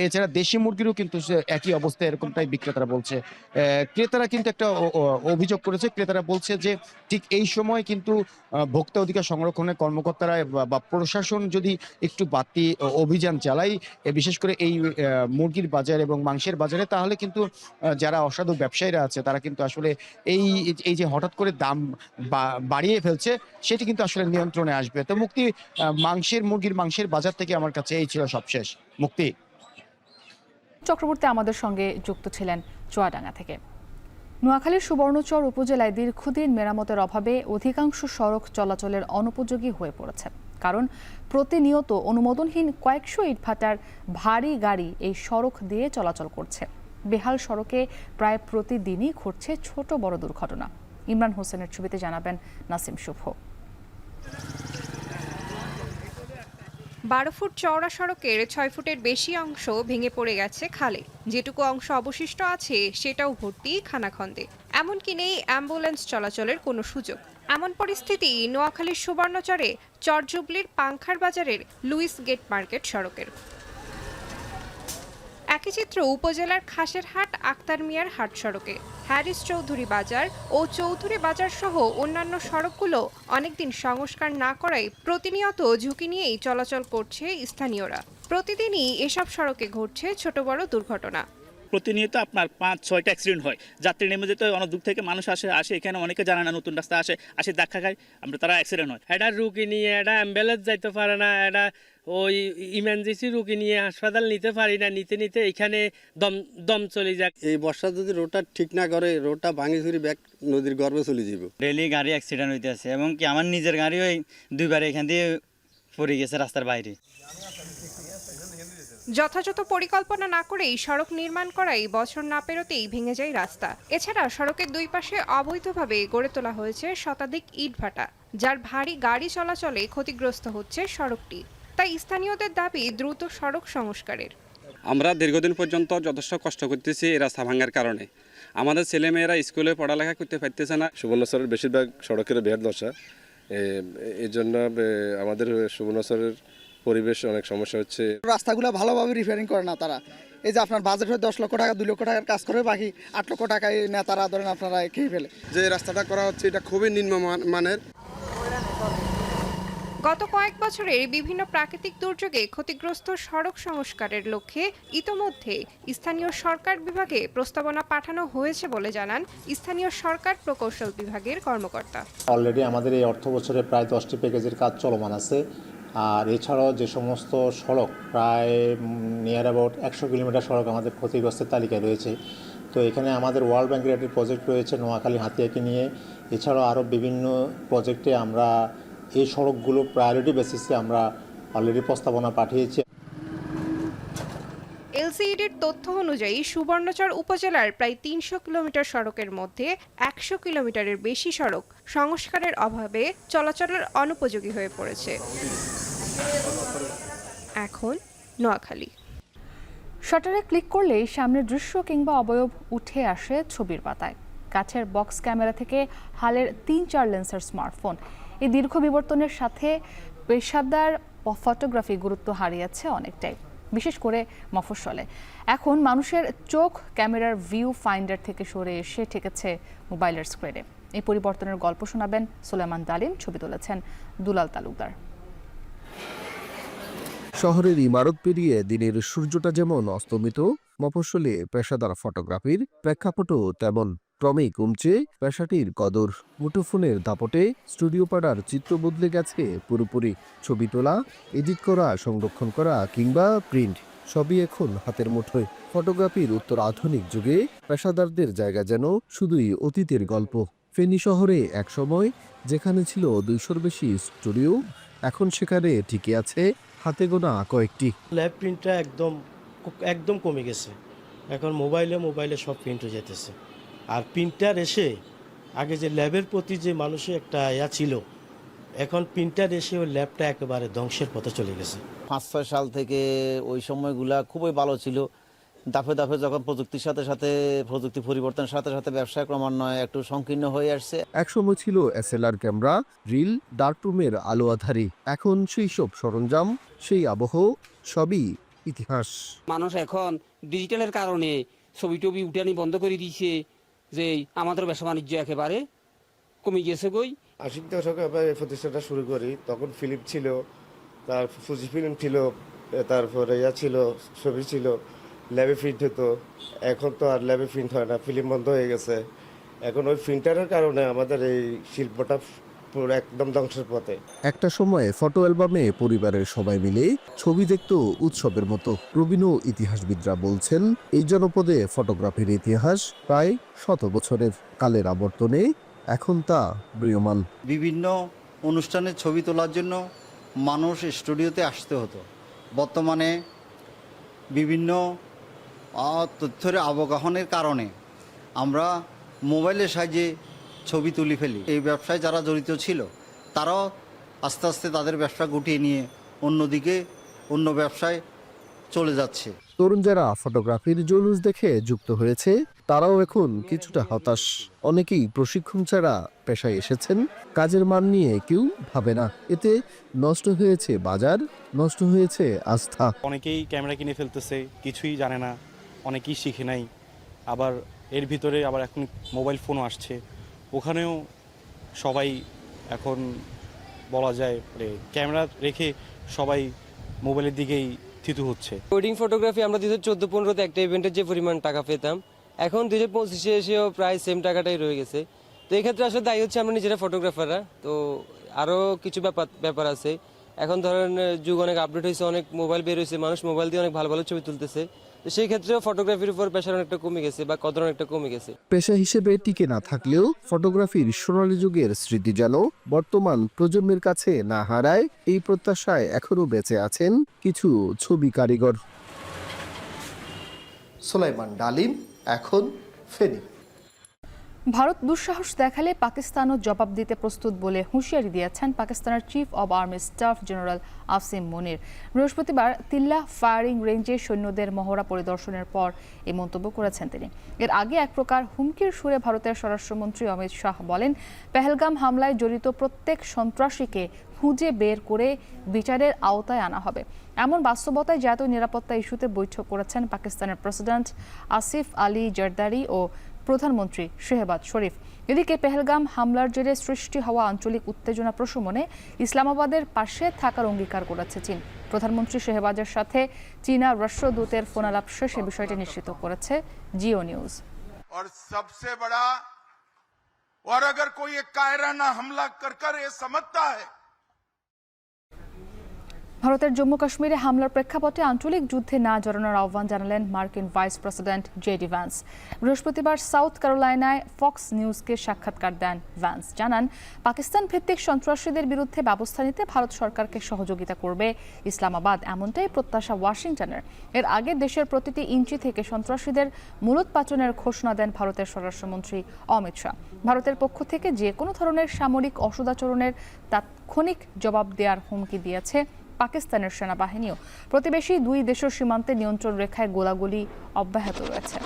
এছাড়া দেশি মুরগিরও কিন্তু একই অবস্থা, এরকমটাই বিক্রেতারা বলছে। ক্রেতারা কিন্তু একটা অভিযোগ করেছে, ক্রেতারা বলছে যে ঠিক এই সময় কিন্তু ভোক্তা অধিকার সংরক্ষণের কর্মকর্তারা বা প্রশাসন যদি একটু বাড়তি অভিযান চালায়, বিশেষ করে এই মুরগির বাজার এবং মাংসের বাজারে, তাহলে কিন্তু যারা অসাধু ব্যবসায়ীরা আছে তারা কিন্তু আসলে এই যে হঠাৎ করে দাম বাড়িয়ে ফেলছে সেটি কিন্তু আসলে নিয়ন্ত্রণে আসবে। তো মুক্তি, মুরগির মাংসের বাজার থেকে আমার কাছে এই ছিল সবশেষ। মুক্তি। চক্রবর্তী আমাদের সঙ্গে যুক্ত ছিলেন চুয়াডাঙ্গা থেকে। নোয়াখালীর সুবর্ণচর উপজেলায় দীর্ঘদিন মেরামতের অভাবে অধিকাংশ সড়ক চলাচলের অনুপযোগী হয়ে পড়েছে। কারণ প্রতিনিয়ত অনুমোদনহীন কয়েকশো ইটভাটার ভারী গাড়ি এই সড়ক দিয়ে চলাচল করছে। বেহাল সড়কে প্রায় প্রতিদিনই ঘটছে ছোট বড় দুর্ঘটনা। ইমরান হোসেনের ছবিতে জানাবেন নাসিম শুভ। 12 ফুট চওড়া সড়কের 6 ফুটের বেশি অংশ ভেঙে পড়ে গেছে খালে। যেটুকু অংশ অবশিষ্ট আছে সেটাও ভর্তি খানাখন্দে। এমনকি নেই অ্যাম্বুলেন্স চলাচলের কোনো সুযোগ। এমন পরিস্থিতি নোয়াখালীর সুবর্ণচরে চরজুবলির পাংখার বাজারের লুইস গেট মার্কেট সড়কের। একই চিত্র উপজেলার খাসেরহাট আক্তার মিয়ার হাট সড়কে। হ্যারিস চৌধুরী বাজার ও চৌধুরী বাজার সহ অন্যান্য সড়কগুলো অনেকদিন সংস্কার না করায় প্রতিনিয়ত ঝুঁকি নিয়েই চলাচল করছে স্থানীয়রা। প্রতিদিনই এসব সড়কে ঘটছে ছোট বড় দুর্ঘটনা। প্রতিনিয়ত আপনার 5-6টা অ্যাক্সিডেন্ট হয়। যাত্রী নেমে যেতে অনেক দূর থেকে মানুষ আসে এখানে অনেকে জানে না, নতুন রাস্তা আসে ধাক্কা খায়, তারা অ্যাক্সিডেন্ট হয়। এটা রুগী নিয়ে এটা অ্যাম্বুলেন্স যাইতে পারে না, এটা ওই ইমার্জেন্সি রুগী নিয়ে হাসপাতাল নিতে পারি না, নিতে এখানে দম চলে যায়। এই বর্ষা যদি রোডটা ঠিক না করে, রোডটা ভাঙি চুরি ব্যাগ নদীর গর্ভে চলে যাব। ডেইলি গাড়ি অ্যাক্সিডেন্ট হইতে আছে এবং কি আমার নিজের গাড়ি ওই 2বার এখান দিয়ে পড়ে গেছে রাস্তার বাইরে। যথাযথ পরিকল্পনা না করেই সড়ক নির্মাণ করাই বছর না পেরোতেই ভেঙে যায় রাস্তা। এছাড়া সড়কের দুই পাশে অবৈধভাবে গড়ে তোলা হয়েছে শতাধিক ইটভাটা, যার ভারী গাড়ি চলাচলে ক্ষতিগ্রস্ত হচ্ছে সড়কটি। তাই স্থানীয়দের দাবি দ্রুত সড়ক সংস্কারের। আমরা দীর্ঘদিন পর্যন্ত যথেষ্ট কষ্ট করতেছি এই রাস্তা ভাঙার কারণে। আমাদের ছেলেমেয়েরা স্কুলে পড়ালেখা করতে পারতেছে না। সুবর্ণচরের বেশিরভাগ সড়কের বেহাল দশা, এই জন্য আমাদের সুবর্ণচরের পরিবেশ অনেক সমস্যা হচ্ছে। রাস্তাগুলো ভালোভাবে রিপেয়ারিং করে না তারা। এই যে আপনার বাজেট হয় 10 লক্ষ টাকা, 2 লক্ষ টাকার কাজ করে বাকি 8 লক্ষ টাকায় নেতারা ধরেন আপনারা খেয়ে ফেলে। যে রাস্তাটা করা হচ্ছে এটা খুবই নিম্নমানের। গত কয়েক বছরের বিভিন্ন প্রাকৃতিক দুর্যোগে ক্ষতিগ্রস্ত সড়ক সংস্কারের লক্ষ্যে ইতোমধ্যে স্থানীয় সরকার বিভাগে প্রস্তাবনা পাঠানো হয়েছে বলে জানান স্থানীয় সরকার প্রকৌশল বিভাগের কর্মকর্তা। অলরেডি আমাদের এই অর্থ বছরে প্রায় 10টি প্যাকেজের কাজ চলমান আছে। আর এছাড়াও যে সমস্ত সড়ক প্রায় নিয়ার অ্যাবাউট 100 কিলোমিটার সড়ক আমাদের ক্ষতিগ্রস্তের তালিকায় রয়েছে। তো এখানে আমাদের ওয়ার্ল্ড ব্যাংকের একটি প্রজেক্ট রয়েছে নোয়াখালী হাতিয়াকে নিয়ে। এছাড়াও আরও বিভিন্ন প্রজেক্টে আমরা এই সড়কগুলো প্রায়োরিটি বেসিসে আমরা অলরেডি প্রস্তাবনা পাঠিয়েছি। এলসিইডির তথ্য অনুযায়ী সুবর্ণচর উপজেলার প্রায় 300 কিলোমিটার সড়কের মধ্যে 100 কিলোমিটারের বেশি সড়ক সংস্কারের অভাবে চলাচলের অনুপযোগী হয়ে পড়েছে। এখন নোয়াখালী। শাটারে ক্লিক করলেই সামনের দৃশ্য কিংবা অবয়ব উঠে আসে ছবির পাতায়। কাছের বক্স ক্যামেরা থেকে হালের 3-4 লেন্সের স্মার্টফোন। এই দীর্ঘ বিবর্তনের সাথে পেশাদার ফটোগ্রাফি গুরুত্ব হারিয়েছে অনেকটাই, বিশেষ করে মফস্বলে। এখন মানুষের চোখ ক্যামেরার ভিউ ফাইন্ডার থেকে সরে এসে ঠেকেছে মোবাইলের স্ক্রিনে। এই পরিবর্তনের গল্প শোনাবেন সুলেমান তালিম, ছবি তুলেছেন দুলাল তালুকদার। শহরের ইমারত পেরিয়ে দিনের সূর্যটা যেমন অস্তমিত, মফস্বলে পেশাদার ফটোগ্রাফির প্রেক্ষাপটও তেমন ক্রমেই কমছে পেশাটির কদর। মুঠোফোনের দাপটে স্টুডিও পাড়ার চিত্র বদলে গেছে পুরোপুরি। ছবি তোলা, এডিট করা, সংরক্ষণ করা কিংবা প্রিন্ট সবই এখন হাতের মুঠোয়। ফটোগ্রাফির উত্তর আধুনিক যুগে পেশাদারদের জায়গা যেন শুধুই অতীতের গল্প। ফেনী শহরে একসময় যেখানে ছিল 200-র বেশি স্টুডিও, এখন সেখানে টিকে আছে হাতে গোনা কয়েকটি। ল্যাব প্রিন্টটা একদম কমে গেছে। এখন মোবাইলে সব প্রিন্ট হয়ে যেতেছে। আর প্রিন্টার এসে আগে যে ল্যাবের প্রতি যে মানুষের একটা ছিল, এখন প্রিন্টার এসে ওই ল্যাবটা একেবারে ধ্বংসের পথে চলে গেছে। 5-6 সাল থেকে ওই সময়গুলা খুবই ভালো ছিল। ধাপে ধাপে যখন প্রযুক্তি পরিবর্তনের সাথে সাথে ব্যবসা ক্রমান্বয়ে একটু সংকীর্ণ হয়ে আসছে। একসময় ছিল এসএলআর ক্যামেরা, রিল, ডার্করুমের আলো আধারি। এখন সেই সব সরঞ্জাম, সেই আবহ সবই ইতিহাস। মানুষ এখন ডিজিটালের কারণে ছবি উঠানি বন্ধ করে দিয়েছে, যে আমাদের ব্যবসা বাণিজ্য একেবারে কমে গেছে। 80 দশকে এই প্রতিষ্ঠানটা শুরু করি, তখন ফিল্ম ছিল, তার ফুজি ফিল্ম ছিল, তারপরে ছিল ছবি ছিল, ল্যাবে প্রিন্ট হতো। এখন তো আর ল্যাবে প্রিন্ট হয় না, ফিল্ম বন্ধ হয়ে গেছে। এখন ওই প্রিন্টারের কারণে আমাদের এই শিল্পটা পুরো একদম ধ্বংসের পথে। একটা সময় ফটো অ্যালবামে পরিবারের সবাই মিলে ছবি দেখত উৎসবের মতো। প্রবীণ ইতিহাসবিদরা বলছেন এই জনপদে ফটোগ্রাফির ইতিহাস প্রায় 100 বছরের। কালের আবর্তনে এখন তা ম্রিয়মাণ। বিভিন্ন অনুষ্ঠানের ছবি তোলার জন্য মানুষ স্টুডিওতে আসতে হতো। বর্তমানে বিভিন্ন তথ্যের অবগাহনের কারণে আমরা মোবাইলের সাহায্যে ছবি তুলে ফেলি। এই ব্যবসায় যারা জড়িত ছিল তারাও আস্তে আস্তে তাদের ব্যবসা গুটিয়ে নিয়ে অন্যদিকে অন্য ব্যবসায় চলে যাচ্ছে। তরুণ যারা ফটোগ্রাফির জলুস দেখে যুক্ত হয়েছে তারাও এখন কিছুটা হতাশ। অনেকেই প্রশিক্ষণ ছাড়া পেশায় এসেছেন, কাজের মান নিয়ে কেউ ভাবে না। এতে নষ্ট হয়েছে বাজার, নষ্ট হয়েছে আস্থা। অনেকেই ক্যামেরা কিনে ফেলতেছে, কিছুই জানে না, অনেকেই শিখে নাই। আবার এর ভিতরে আবার এখন মোবাইল ফোনও আসছে, ওখানেও সবাই এখন বলা যায় ক্যামেরা রেখে সবাই মোবাইলের দিকেই থিতু হচ্ছে। ওয়েডিং ফটোগ্রাফি আমরা 2014-15-তে একটা ইভেন্টের যে পরিমাণ টাকা পেতাম, এখন 2025-এ এসেও প্রায় সেম টাকাটাই রয়ে গেছে। তো এক্ষেত্রে আসলে দায়ী হচ্ছে আমরা নিজেরা ফটোগ্রাফাররা। তো আরও কিছু ব্যাপার আছে। এখন ধরেন যুগ অনেক আপডেট হয়েছে, অনেক মোবাইল বের হয়েছে, মানুষ মোবাইল দিয়ে অনেক ভালো ভালো ছবি তুলতেছে। তো সেই ক্ষেত্রেও ফটোগ্রাফির উপর পেশার অনেকটা কমে গেছে বা কদর অনেকটা কমে গেছে। পেশা হিসেবে টিকে না থাকলেও ফটোগ্রাফির সোনালী যুগের স্মৃতি যেন বর্তমান প্রজন্মের কাছে না হারায়, এই প্রত্যাশায় এখনো বেঁচে আছেন কিছু ছবি কারিগর। সুলাইমান ডালিম, এখন ফেনী। ভারত দুঃসাহস দেখালে পাকিস্তানও জবাব দিতে প্রস্তুত বলে হুঁশিয়ারি দিয়েছেন পাকিস্তানের chief of army staff general Asim Munir. বৃহস্পতিবার তিল্লা ফায়ারিং রেঞ্জে সৈন্যদের মহড়া পরিদর্শনের পর এই মন্তব্য করেছেন তিনি। এর আগে এক প্রকার হুমকির সুরে ভারতের স্বরাষ্ট্রমন্ত্রী অমিত শাহ বলেন, পেহেলগাম হামলায় জড়িত প্রত্যেক সন্ত্রাসীকে খুঁজে বের করে বিচারের আওতায় আনা হবে। এমন বাস্তবতায় জাতীয় নিরাপত্তা ইস্যুতে বৈঠক করেছেন পাকিস্তানের প্রেসিডেন্ট আসিফ আলী জারদারি ও প্রধানমন্ত্রী শেহবাজ শরীফ। এদিকে পেহেলগাম হামলার জেরে সৃষ্টি হওয়া আঞ্চলিক উত্তেজনা প্রশমনে ইসলামাবাদের পাশে থাকার অঙ্গীকার করেছে চীন। প্রধানমন্ত্রী শেহবাজের সাথে চীনা রাষ্ট্রদূতের ফোনালাপ শেষে বিষয়টি নিশ্চিত করেছে জিও নিউজ। सबसे बड़ा और अगर कोई एक कायराना हमला कर ये समझता है। ভারতের জম্মু কাশ্মীরে হামলার প্রেক্ষাপটে আঞ্চলিক যুদ্ধে না জড়ানোর আহ্বান জানালেন মার্কিন ভাইস প্রেসিডেন্ট জেডি ভ্যান্স। বৃহস্পতিবার সাউথ ক্যারোলাইনায় ফক্স নিউজকে সাক্ষাৎকার দেন ভ্যান্স। জানান, পাকিস্তান ভিত্তিক সন্ত্রাসীদের বিরুদ্ধে ব্যবস্থা নিতে ভারত সরকারকে সহযোগিতা করবে ইসলামাবাদ, এমনটাই প্রত্যাশা ওয়াশিংটনের। এর আগে দেশের প্রতিটি ইঞ্চি থেকে সন্ত্রাসীদের মূলোৎপাটনের ঘোষণা দেন ভারতের স্বরাষ্ট্রমন্ত্রী অমিত শাহ। ভারতের পক্ষ থেকে যে কোনো ধরনের সামরিক অসদাচরণের তাৎক্ষণিক জবাব দেওয়ার হুমকি দিয়েছে পাকিস্তানের সেনাবাহিনীও। প্রতিবেশী দুই দেশের সীমান্তে নিয়ন্ত্রণ রেখায় গোলাগুলি অব্যাহত রয়েছে।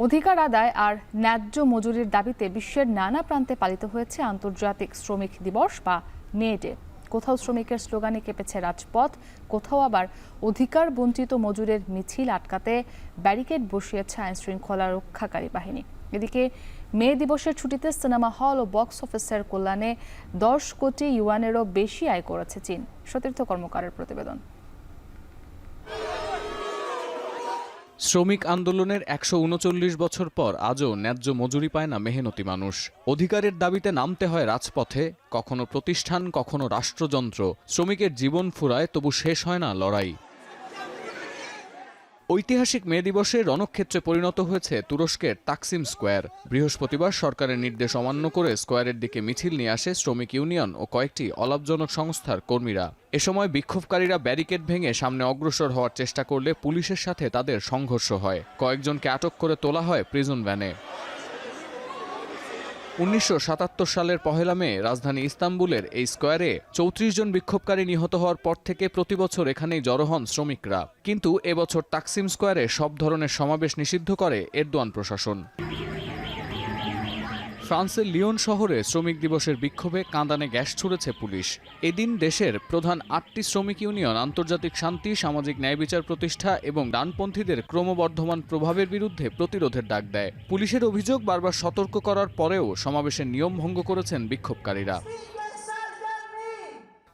অধিকার আদায় আর ন্যায্য মজুরির দাবিতে বিশ্বের নানা প্রান্তে পালিত হয়েছে আন্তর্জাতিক শ্রমিক দিবস বা মে ডে। কোথাও শ্রমিকের স্লোগানে কেঁপেছে রাজপথ, কোথাও আবার অধিকার বঞ্চিত মজুরের মিছিল আটকাতে ব্যারিকেড বসিয়েছে আইনশৃঙ্খলা রক্ষাকারী বাহিনী। এদিকে মে দিবসের ছুটিতে সিনেমা হল ও বক্স অফিসের কল্যাণে 10 কোটি ইউয়ানেরও বেশি আয় করেছে চীন। সতীর্থ কর্মকারের প্রতিবেদন। শ্রমিক আন্দোলনের 139 বছর পর আজও ন্যায্য মজুরি পায় না মেহনতি মানুষ। অধিকারের দাবিতে নামতে হয় রাজপথে, কখনো প্রতিষ্ঠান, কখনো রাষ্ট্রযন্ত্র। শ্রমিকের জীবন ফুরায়, তবু শেষ হয় না লড়াই। ঐতিহাসিক মে দিবসে রণক্ষেত্রে পরিণত হয়েছে তুরস্কের তাকসিম স্কোয়ার। বৃহস্পতিবার সরকারের নির্দেশ অমান্য করে স্কোয়ারের দিকে মিছিল নিয়ে আসে শ্রমিক ইউনিয়ন ও কয়েকটি অলাভজনক সংস্থার কর্মীরা। এ সময় বিক্ষোভকারীরা ব্যারিকেড ভেঙে সামনে অগ্রসর হওয়ার চেষ্টা করলে পুলিশের সাথে তাদের সংঘর্ষ হয়। কয়েকজনকে আটক করে তোলা হয় প্রিজন ভ্যানে। 1977 সালের 1 মে রাজধানী ইস্তাম্বুলের এই স্কোয়ারে 34 জন বিক্ষোভকারী নিহত হওয়ার পর থেকে প্রতি বছর এখানেই জড়ো হন শ্রমিকরা। কিন্তু এবছর তাকসিম স্কোয়ারে সব ধরনের সমাবেশ নিষিদ্ধ করে এরদোয়ান প্রশাসন। ফ্রান্সের লিওন শহরে শ্রমিক দিবসের বিক্ষোভে কাঁদানে গ্যাস ছুড়েছে পুলিশ। এদিন দেশের প্রধান 8টি শ্রমিক ইউনিয়ন আন্তর্জাতিক শান্তি, সামাজিক ন্যায় বিচার প্রতিষ্ঠা এবং ডানপন্থীদের ক্রমবর্ধমান প্রভাবের বিরুদ্ধে প্রতিরোধের ডাক দেয়। পুলিশের অভিযোগ, বারবার সতর্ক করার পরেও সমাবেশের নিয়ম ভঙ্গ করেছেন বিক্ষোভকারীরা।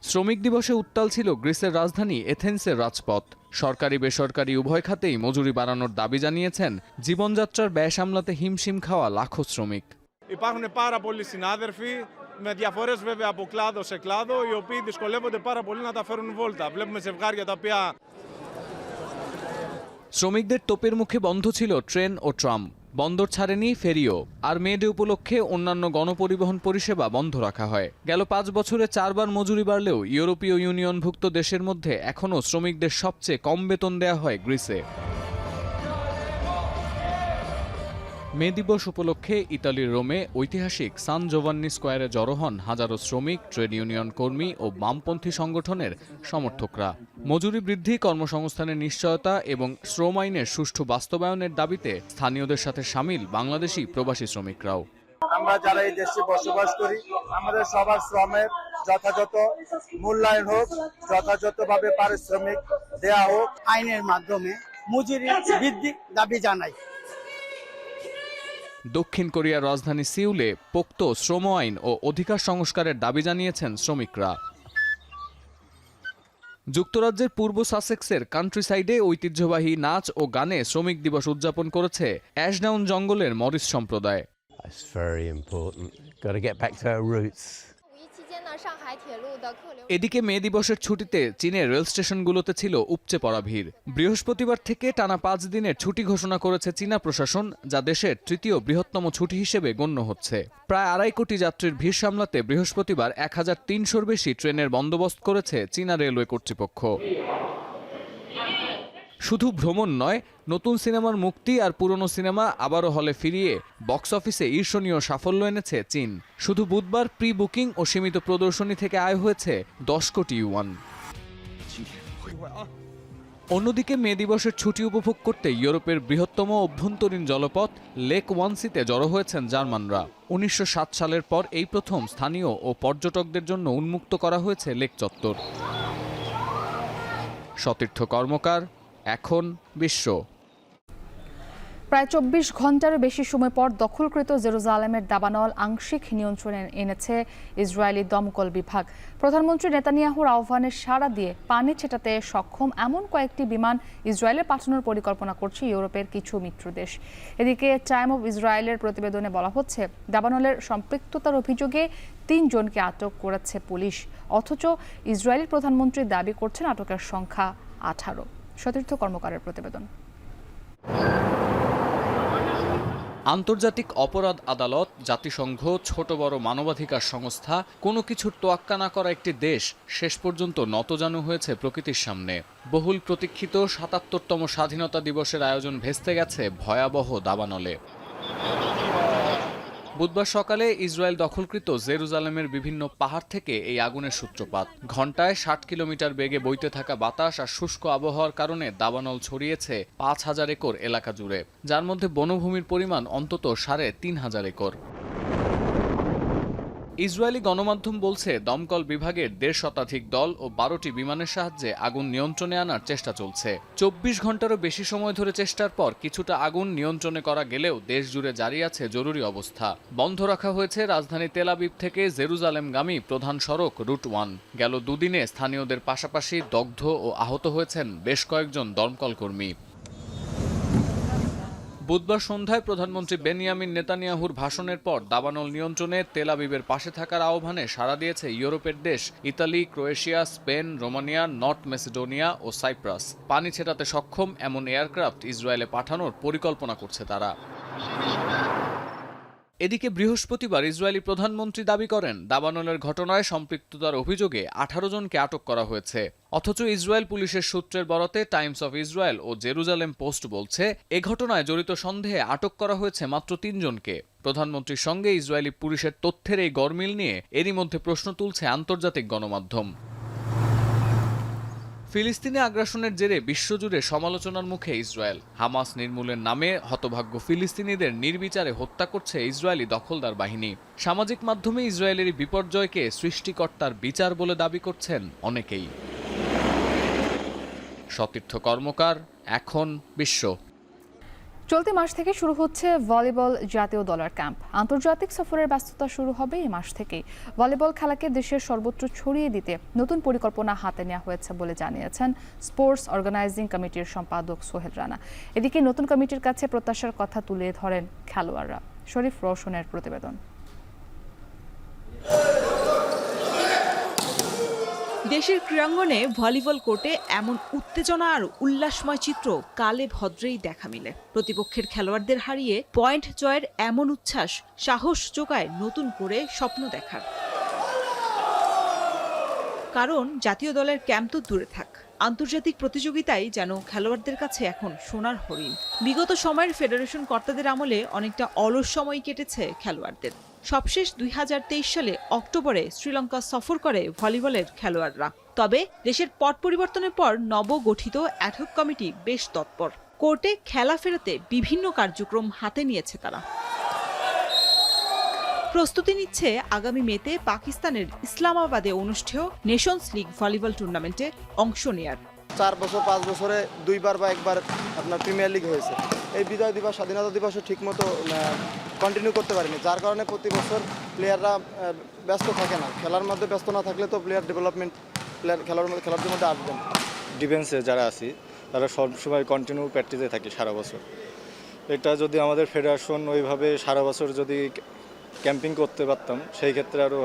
শ্রমিক দিবসে উত্তাল ছিল গ্রিসের রাজধানী এথেন্সের রাজপথ। সরকারি বেসরকারি উভয় খাতেই মজুরি বাড়ানোর দাবি জানিয়েছেন জীবনযাত্রার ব্যয় সামলাতে হিমশিম খাওয়া লাখো শ্রমিক। Υπάρχουν πάρα πολλοί συνάδελφοι με διαφορές βέβαια από κλάδο σε κλάδο, οι οποίοι δυσκολεύονται πάρα πολύ να τα φέρουν βόλτα. Βλέπουμε ζευγάρια τα οποία শ্রমিকদের তোপের মুখে বন্ধ ছিল ট্রেন ও ট্রাম। বন্দর ছাড়েনি ফেরিও। আর মে ডে উপলক্ষে অন্যান্য গণপরিবহন পরিষেবা বন্ধ রাখা হয়। গেল 5 বছরে 4 বার মজুরি বাড়লেও ইউরোপীয় ইউনিয়নভুক্ত দেশের মধ্যে এখনও শ্রমিকদের সবচেয়ে কম বেতন দেয়া হয় গ্রিসে। মে দিবস উপলক্ষে ইতালির রোমে ঐতিহাসিক সান জোভান্নি স্কোয়ারে জড়ো হন হাজারো শ্রমিক, ট্রেড ইউনিয়ন কর্মী ও বামপন্থী সংগঠনের সমর্থকরা। মজুরি বৃদ্ধি, কর্মসংস্থানের নিশ্চয়তা এবং শ্রম আইনের সুষ্ঠু বাস্তবায়নের দাবিতে স্থানীয়দের সাথে সামিল বাংলাদেশি প্রবাসী শ্রমিকরাও। আমরা যারা এই দেশে বসবাস করি, আমাদের সবার শ্রমের যথাযথ মূল্যায়ন হোক, যথাযথভাবে পারিশ্রমিক দেয়া হোক, আইনের মাধ্যমে মজুরি বৃদ্ধি দাবি জানাই। দক্ষিণ কোরিয়ার রাজধানী সিউলে পোক্ত শ্রম আইন ও অধিকার সংস্কারের দাবি জানিয়েছেন শ্রমিকরা। যুক্তরাজ্যের পূর্ব সাসেক্সের কান্ট্রিসাইডে ঐতিহ্যবাহী নাচ ও গানে শ্রমিক দিবস উদযাপন করেছে অ্যাশডাউন জঙ্গলের মরিস সম্প্রদায়। এদিকে মে দিবসের ছুটিতে চীনের রেল স্টেশনগুলোতে ছিল উপচে পড়া ভিড়। বৃহস্পতিবার থেকে টানা 5 দিনের ছুটি ঘোষণা করেছে চীনা প্রশাসন, যা দেশের 3য় বৃহত্তম ছুটি হিসেবে গণ্য হচ্ছে। প্রায় 2.5 কোটি যাত্রীর ভিড় সামলাতে বৃহস্পতিবার 1300-র বেশি ট্রেনের বন্দোবস্ত করেছে চীনা রেলওয়ে কর্তৃপক্ষ। শুধু ভ্রমণ নয়, নতুন সিনেমার মুক্তি আর পুরনো সিনেমা আবারও হলে ফিরিয়ে বক্স অফিসে ঈর্ষণীয় সাফল্য এনেছে চীন। শুধু বুধবার প্রি বুকিং ও সীমিত প্রদর্শনী থেকে আয় হয়েছে 10 কোটি ইউয়ান। অন্যদিকে মে দিবসের ছুটি উপভোগ করতে ইউরোপের বৃহত্তম অভ্যন্তরীণ জলপথ লেক ওয়ানসিতে জড়ো হয়েছেন জার্মানরা। 1907 সালের পর এই প্রথম স্থানীয় ও পর্যটকদের জন্য উন্মুক্ত করা হয়েছে লেক চত্বর। সতীর্থ কর্মকার, এখন বিশ্ব। প্রায় 24 ঘন্টারও বেশি সময় পর দখলকৃত জেরুজালেমের দাবানল আংশিক নিয়ন্ত্রণে এনেছে ইসরায়েলি দমকল বিভাগ। প্রধানমন্ত্রী নেতানিয়াহুর আহ্বানের সাড়া দিয়ে পানি ছেটাতে সক্ষম এমন কয়েকটি বিমান ইসরায়েলে পাঠানোর পরিকল্পনা করছে ইউরোপের কিছু মিত্র দেশ। এদিকে টাইম অব ইসরায়েলের প্রতিবেদনে বলা হচ্ছে, দাবানলের সম্পৃক্ততার অভিযোগে 3 জনকে আটক করেছে পুলিশ। অথচ ইসরায়েলি প্রধানমন্ত্রী দাবি করছেন আটকের সংখ্যা 18। সতীর্থ কর্মকারের প্রতিবেদন। আন্তর্জাতিক অপরাধ আদালত, জাতিসংঘ, ছোট বড় মানবাধিকার সংস্থা, কোনো কিছুর তোয়াক্কা না করা একটি দেশ শেষ পর্যন্ত নতজানু হয়েছে প্রকৃতির সামনে। বহুল প্রতীক্ষিত 77তম স্বাধীনতা দিবসের আয়োজন ভেস্তে গেছে ভয়াবহ দাবানলে। বুধবার সকালে ইসরায়েল দখলকৃত জেরুজালেমের বিভিন্ন পাহাড় থেকে এই আগুনের সূত্রপাত। ঘণ্টায় 60 কিলোমিটার বেগে বইতে থাকা বাতাস আর শুষ্ক আবহাওয়ার কারণে দাবানল ছড়িয়েছে 5000 একর এলাকা জুড়ে, যার মধ্যে বনভূমির পরিমাণ অন্তত 3500 একর। ইসরায়েলি গণমাধ্যম বলছে, দমকল বিভাগের 1.5 শতাধিক দল ও 12টি বিমানের সাহায্যে আগুন নিয়ন্ত্রণে আনার চেষ্টা চলছে। 24 ঘন্টারও বেশি সময় ধরে চেষ্টার পর কিছুটা আগুন নিয়ন্ত্রণে করা গেলেও দেশ জুড়ে জারি আছে জরুরি অবস্থা। বন্ধ রাখা হয়েছে রাজধানী তেল আবিব থেকে জেরুজালেমগামী প্রধান সড়ক রুট 1। গেল 2 দিনে স্থানীয়দের পাশাপাশি দগ্ধ ও আহত হয়েছেন বেশ কয়েকজন দমকল কর্মী। বুধবার সন্ধ্যায় প্রধানমন্ত্রী বেনিয়ামিন নেতানিয়াহুর ভাষণের পর দাবানল নিয়ন্ত্রণে তেল আবিবের পাশে থাকার আহ্বানে সাড়া দিয়েছে ইউরোপের দেশ Italy, Croatia, Spain, Romania, North Macedonia ও সাইপ্রাস। পানি ছেটাতে সক্ষম এমন এয়ারক্রাফট ইসরায়েলে পাঠানোর পরিকল্পনা করছে তারা। এদিকে বৃহস্পতিবার ইসরায়েলি প্রধানমন্ত্রী দাবি করেন, দাবানলের ঘটনায় সম্পৃক্ততার অভিযোগে 18 জনকে আটক করা হয়েছে। অথচ ইসরায়েল পুলিশের সূত্রের বরাতে টাইমস অফ ইসরায়েল ও জেরুজালেম পোস্ট বলছে, এ ঘটনায় জড়িত সন্দেহে আটক করা হয়েছে মাত্র 3 জনকে। প্রধানমন্ত্রীর সঙ্গে ইসরায়েলি পুলিশের তথ্যের এই গরমিল নিয়ে এরই মধ্যে প্রশ্ন তুলছে আন্তর্জাতিক গণমাধ্যম। ফিলিস্তিনে আগ্রাসনের জেরে বিশ্বজুড়ে সমালোচনার মুখে ইসরায়েল। হামাস নির্মূলের নামে হতভাগ্য ফিলিস্তিনিদের নির্বিচারে হত্যা করছে ইসরায়েলি দখলদার বাহিনী। সামাজিক মাধ্যমে ইসরায়েলের বিপর্যয়কে সৃষ্টিকর্তার বিচার বলে দাবি করছেন অনেকেই। সতীর্থ কর্মকার, এখন বিশ্ব। চলতি মাস থেকে শুরু হচ্ছে ভলিবল জাতীয় দলের ক্যাম্প। আন্তর্জাতিক সফরের ব্যস্ততা শুরু হবে এই মাস থেকেই। ভলিবল খেলাকে দেশের সর্বত্র ছড়িয়ে দিতে নতুন পরিকল্পনা হাতে নেওয়া হয়েছে বলে জানিয়েছেন স্পোর্টস অর্গানাইজিং কমিটির সম্পাদক সোহেল রানা। এদিকে নতুন কমিটির কাছে প্রত্যাশার কথা তুলে ধরেন খেলোয়াড়রা। শরীফ রওশনের প্রতিবেদন। দেশের ক্রীড়াঙ্গনে ভলিবল কোর্টে এমন উত্তেজনা আর উল্লাসময় চিত্র কালে ভদ্রেই দেখা মিলে। প্রতিপক্ষের খেলোয়াড়দের হারিয়ে পয়েন্ট জয়ের এমন উচ্ছ্বাস সাহস যোগায় নতুন করে স্বপ্ন দেখার। কারণ জাতীয় দলের ক্যাম্প তো দূরে থাক, আন্তর্জাতিক প্রতিযোগিতায় যেন খেলোয়াড়দের কাছে এখন সোনার হরিণ। বিগত সময়ের ফেডারেশন কর্তাদের আমলে অনেকটা অলস সময় কেটেছে খেলোয়াড়দের। সবশেষ 2023 সালে অক্টোবরে শ্রীলঙ্কা সফর করে ভলিবলের খেলোয়াড়রা। তবে দেশের পট পরিবর্তনের পর নবগঠিত অ্যাডহক কমিটি বেশ তৎপর। কোর্টে খেলা ফেরাতে বিভিন্ন কার্যক্রম হাতে নিয়েছে তারা। প্রস্তুতি নিচ্ছে আগামী মেতে পাকিস্তানের ইসলামাবাদে অনুষ্ঠেয় নেশনস লিগ ভলিবল টুর্নামেন্টে অংশ নেয়ার। 4 বছর 5 বছরে 2 বার বা একবার আপনার প্রিমিয়ার লিগ হয়েছে। এই বিজয় দিবস স্বাধীনতা দিবসও ঠিকমতো কন্টিনিউ করতে পারেনি, যার কারণে প্রতি বছর প্লেয়াররা ব্যস্ত থাকে না। খেলার মধ্যে ব্যস্ত না থাকলে তো প্লেয়ার ডেভেলপমেন্ট খেলার মধ্যে আসবেন। ডিফেন্সে যারা আছি তারা সবসময় কন্টিনিউ প্র্যাকটিসে থাকি সারা বছর। এটা যদি আমাদের ফেডারেশন ওইভাবে সারা বছর যদি ক্যাম্পিং করতে পারতাম, সেই ক্ষেত্রে আরও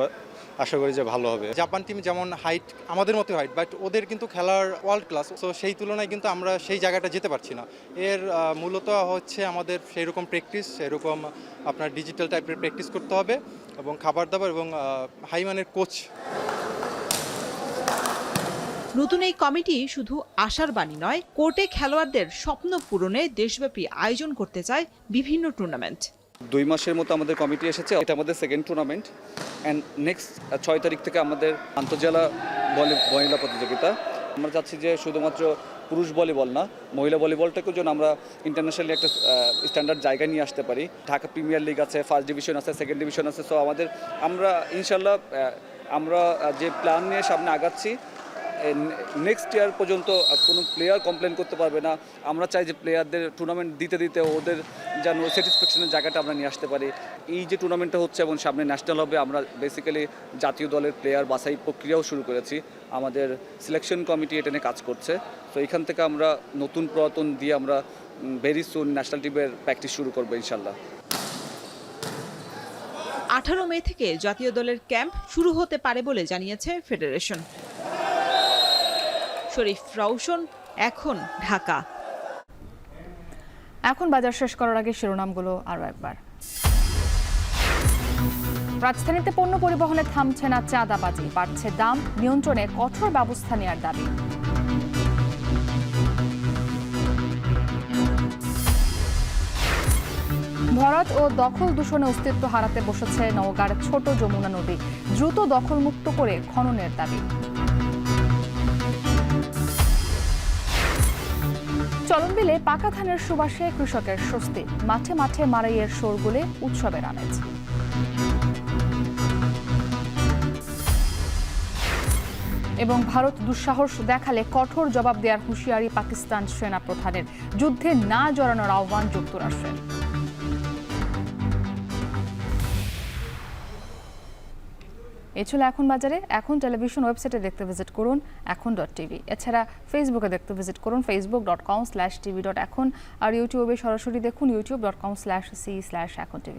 আশা করি যে ভালো হবে। জাপান টিম যেমন হাইট আমাদের মতো হাইট, বাট ওদের কিন্তু খেলার ওয়ার্ল্ড ক্লাস, তো সেই তুলনায় কিন্তু আমরা সেই জায়গাটা যেতে পারছি না। এর মূলত হচ্ছে আমাদের সেই রকম প্র্যাকটিস, সেরকম আপনার ডিজিটাল টাইপের প্র্যাকটিস করতে হবে এবং খাবার দাবার এবং হাই মানের কোচ। নতুন এই কমিটি শুধু আশার বাণী নয়, কোর্টে খেলোয়াড়দের স্বপ্ন পূরণে দেশব্যাপী আয়োজন করতে চায় বিভিন্ন টুর্নামেন্ট। 2 মাসের মতো আমাদের কমিটি এসেছে, এটা আমাদের সেকেন্ড টুর্নামেন্ট। অ্যান্ড নেক্সট 6 তারিখ থেকে আমাদের আন্তঃজেলা মহিলা প্রতিযোগিতা। আমরা চাচ্ছি যে শুধুমাত্র পুরুষ ভলিবল না, মহিলা ভলিবলটাকেও যেন আমরা ইন্টারন্যাশনালি একটা স্ট্যান্ডার্ড জায়গায় নিয়ে আসতে পারি। ঢাকা প্রিমিয়ার লিগ আছে, ফার্স্ট ডিভিশন আছে, সেকেন্ড ডিভিশন আছে। সো আমরা ইনশাল্লাহ আমরা যে প্ল্যান নিয়ে সামনে আগাচ্ছি, নেক্সট ইয়ার পর্যন্ত কোনো প্লেয়ার কমপ্লেন করতে পারবে না। আমরা চাই যে প্লেয়ারদের টুর্নামেন্ট দিতে দিতে ওদের যেন স্যাটিসফ্যাকশনের জায়গাটা আমরা নিয়ে আসতে পারি। এই যে টুর্নামেন্টটা হচ্ছে এবং সামনে ন্যাশনাল হবে, আমরা বেসিক্যালি জাতীয় দলের প্লেয়ার বাছাই প্রক্রিয়াও শুরু করেছি। আমাদের সিলেকশন কমিটি এটা নিয়ে কাজ করছে। তো এখান থেকে আমরা নতুন পুরাতন দিয়ে আমরা ভেরি সুন ন্যাশনাল টিমের প্র্যাকটিস শুরু করবো ইনশাল্লাহ। 18 মে থেকে জাতীয় দলের ক্যাম্প শুরু হতে পারে বলে জানিয়েছে ফেডারেশন। শরীফ রাউশন, এখন ঢাকা। এখন বাজার শেষ করার আগে শিরোনামগুলো আরও একবার। রাজধানীতে পণ্য পরিবহনে থামছে না চাঁদাবাজি, বাড়ছে দাম, নিয়ন্ত্রণে কঠোর ব্যবস্থা নেওয়ার দাবি। ভরাট ও দখল দূষণে অস্তিত্ব হারাতে বসেছে নওগাঁর ছোট যমুনা নদী, দ্রুত দখলমুক্ত করে খননের দাবি। চলনবিলে পাকা ধানের সুবাসে কৃষকের স্বস্তি, মাঠে মাঠে মাড়াইয়ের শোরগোলে উৎসবের আমেজ। এবং ভারত দুঃসাহস দেখালে কঠোর জবাব দেওয়ার হুঁশিয়ারি পাকিস্তান সেনা প্রধানের, যুদ্ধে না জড়ানোর আহ্বান যুক্তরাষ্ট্রের। এ ছিল এখন বাজারে। এখন টেলিভিশন ওয়েবসাইটে দেখতে ভিজিট করুন এখন.tv। এছাড়া ফেসবুকে দেখতে ভিজিট করুন facebook.com/tv.এখন, আর ইউটিউবে সরাসরি দেখুন youtube.com/c/এখন tv।